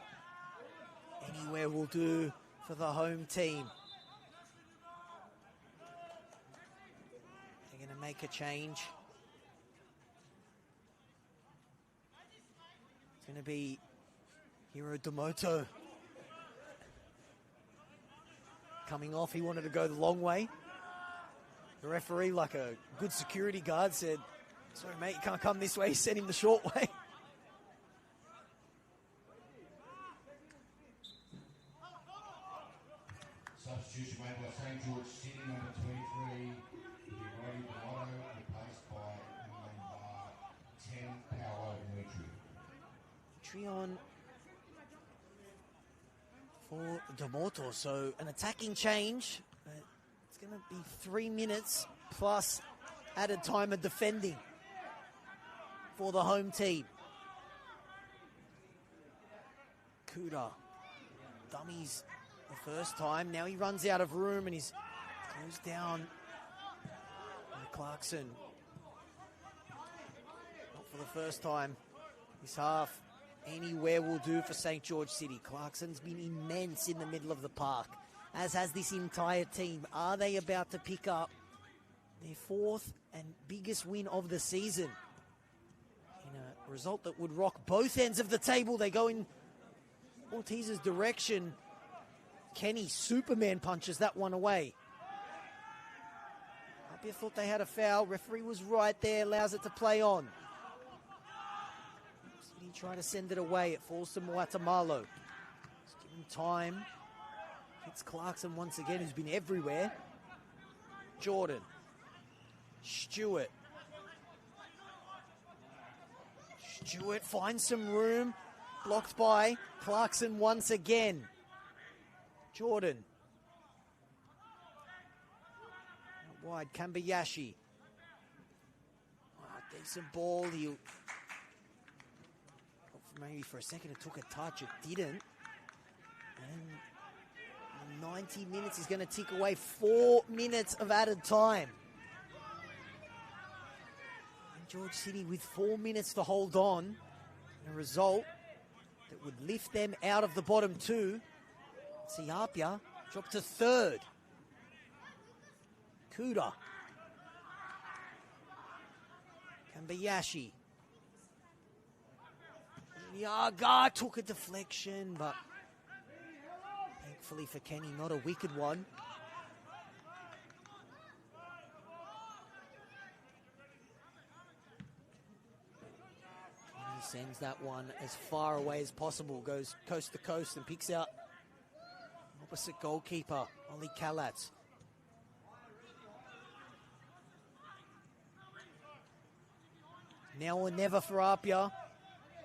Anywhere will do for the home team. They're going to make a change. It's going to be Hiro Demoto coming off. He wanted to go the long way. The referee, like a good security guard, said, "Sorry, mate, you can't come this way." He sent him the short way. Substitution made by St. George City, number 23, Hiro Demoto, replaced by number 10, Paolo Nutri. Trion for Demoto, so an attacking change. It's going to be 3 minutes plus added time of defending for the home team. Kuda dummies the first time. Now he runs out of room and he's closed down by Clarkson. Not for the first time this half. Anywhere will do for St. George City. Clarkson's been immense in the middle of the park, as has this entire team. Are they about to pick up their fourth and biggest win of the season? In a result that would rock both ends of the table. They go in Ortiz's direction. Kenny Superman punches that one away. Apia thought they had a foul. Referee was right there, allows it to play on. City try to send it away. It falls to Muatamalo. Just give him time. Hits Clarkson once again, who's been everywhere. Jordan. Stewart. Stewart finds some room. Blocked by Clarkson once again. Jordan. Out wide, Kambayashi. Decent ball. He'll... Maybe for a second it took a touch. It didn't. And 90 minutes is going to tick away. 4 minutes of added time. And George City with 4 minutes to hold on. A result that would lift them out of the bottom two. See Apia drop to third. Kuda. Kambayashi. Yaga took a deflection, but thankfully for Kenny, not a wicked one. Kenny sends that one as far away as possible, goes coast to coast and picks out opposite goalkeeper, Ollie Kalatz. Now or never for Apia.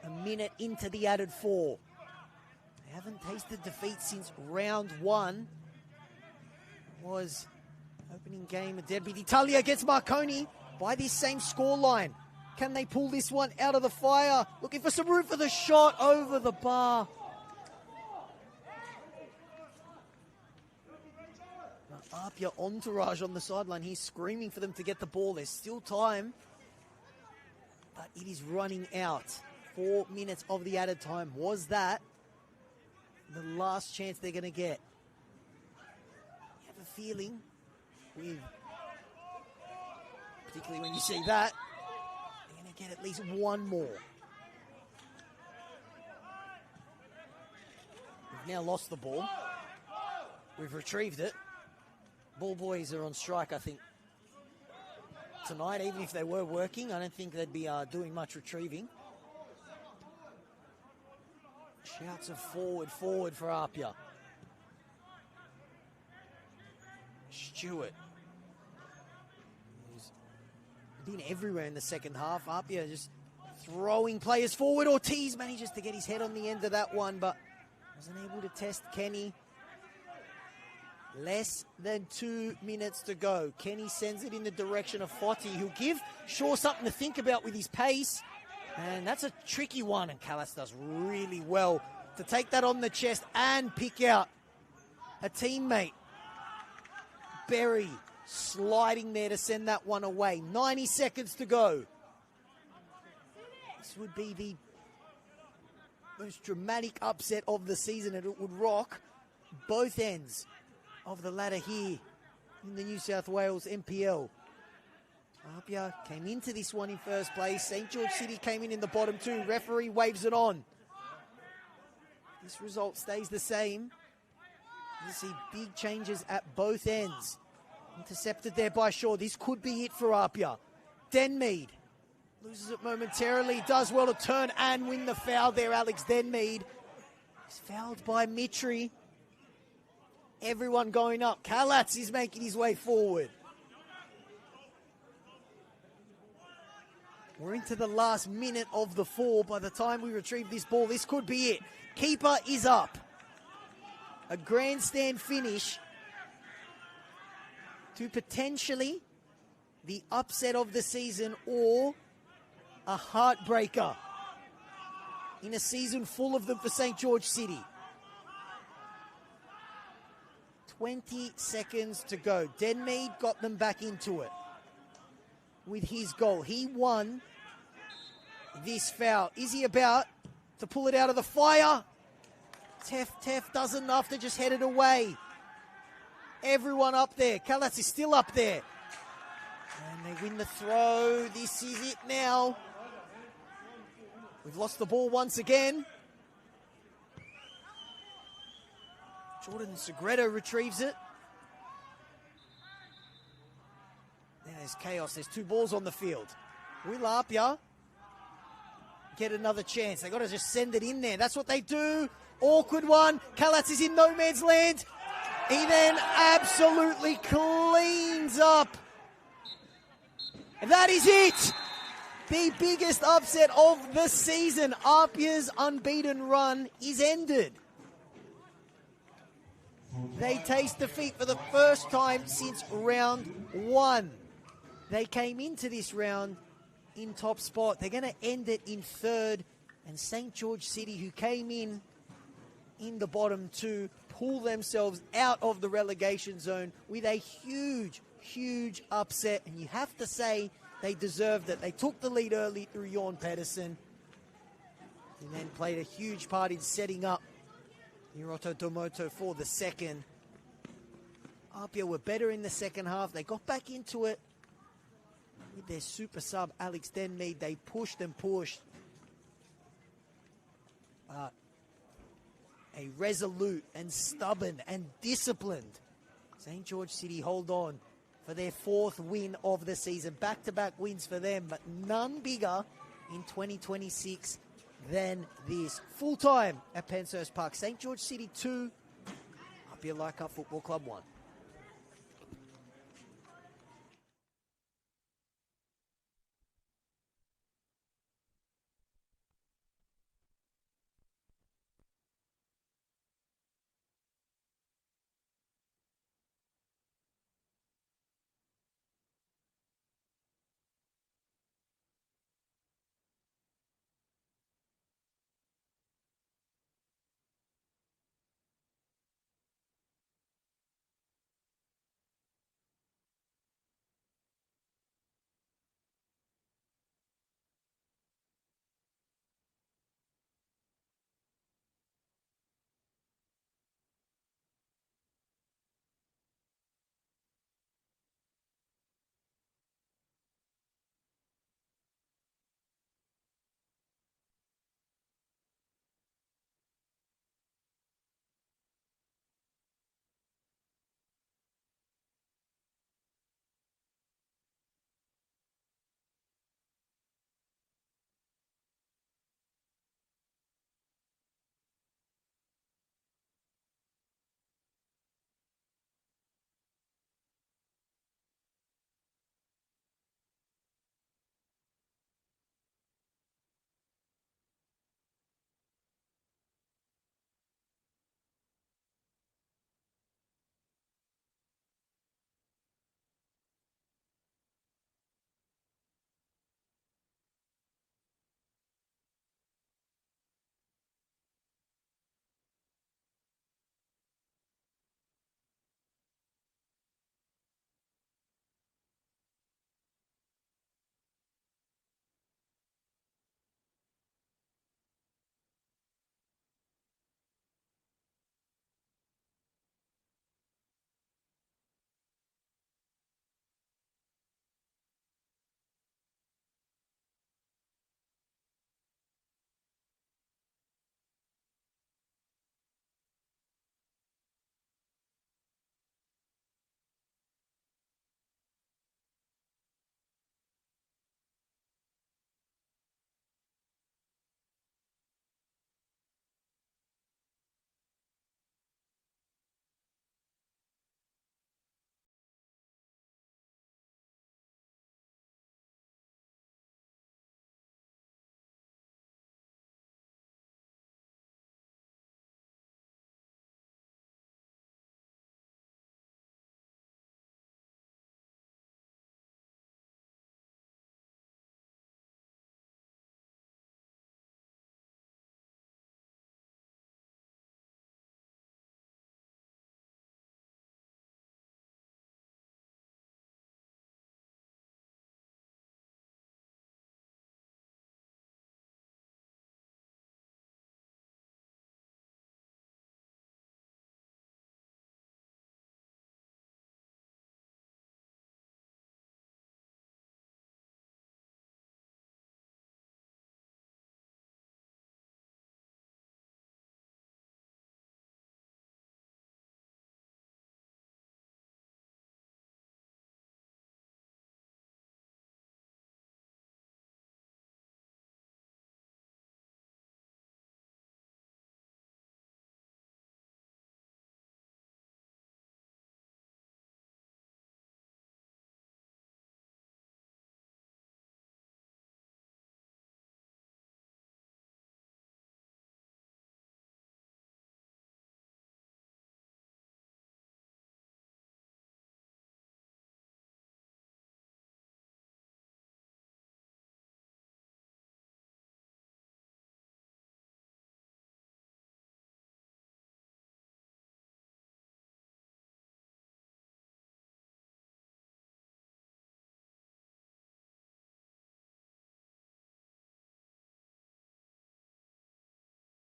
A minute into the added 4. They haven't tasted defeat since round 1. It was opening game of Derby d'Italia against Marconi by this same scoreline. Can they pull this one out of the fire? Looking for some room for the shot over the bar. Apia entourage on the sideline. He's screaming for them to get the ball. There's still time, but it is running out. 4 minutes of the added time. Was that the last chance they're going to get? You have a feeling, with, particularly when you see that, they're going to get at least one more. We've now lost the ball. We've retrieved it. Ball boys are on strike, I think, tonight. Even if they were working, I don't think they'd be doing much retrieving. Shouts of forward for Apia. Stewart. He's been everywhere in the second half. Apia just throwing players forward. Ortiz manages to get his head on the end of that one, but wasn't able to test Kenny. Less than 2 minutes to go. Kenny sends it in the direction of Foti. He'll give Shaw something to think about with his pace. And that's a tricky one, and Callas does really well to take that on the chest and pick out a teammate. Berry sliding there to send that one away. 90 seconds to go. This would be the most dramatic upset of the season, and it would rock both ends of the ladder here in the New South Wales NPL. Apia came into this one in first place. St. George City came in the bottom two. Referee waves it on. This result stays the same. You see big changes at both ends. Intercepted there by Shaw. This could be it for Apia. Denmead loses it momentarily. Does well to turn and win the foul there, Alex Denmead. He's fouled by Mitri. Everyone going up. Kalatz is making his way forward. We're into the last minute of the 4. By the time we retrieve this ball, this could be it. Keeper is up. A grandstand finish to potentially the upset of the season or a heartbreaker. in a season full of them for St. George City. 20 seconds to go. Denmead got them back into it with his goal. He won this foul. Is he about to pull it out of the fire? Teff does enough to just head it away. Everyone up there. Kalatz is still up there. And they win the throw. This is it now. We've lost the ball once again. Jordan Segredo retrieves it. Then there's chaos. There's 2 balls on the field. Will APIA get another chance? They got to just send it in there. That's what they do. Awkward one. Kalatz is in no man's land. He then absolutely cleans up. And that is it. The biggest upset of the season. APIA's unbeaten run is ended. They taste defeat for the first time since round 1. They came into this round in top spot. They're going to end it in 3rd. And St. George City, who came in the bottom 2, pull themselves out of the relegation zone with a huge upset. And you have to say they deserved it. They took the lead early through Jorn Pedersen and then played a huge part in setting up Hiroto Domoto for the second. APIA were better in the second half. They got back into it with their super sub, Alex Denmead. They pushed and pushed. A resolute and stubborn and disciplined St. George City hold on for their 4th win of the season. Back-to-back wins for them, but none bigger in 2026 than this. Full time at Penshurst Park. St. George City 2, APIA Leichhardt Football Club 1.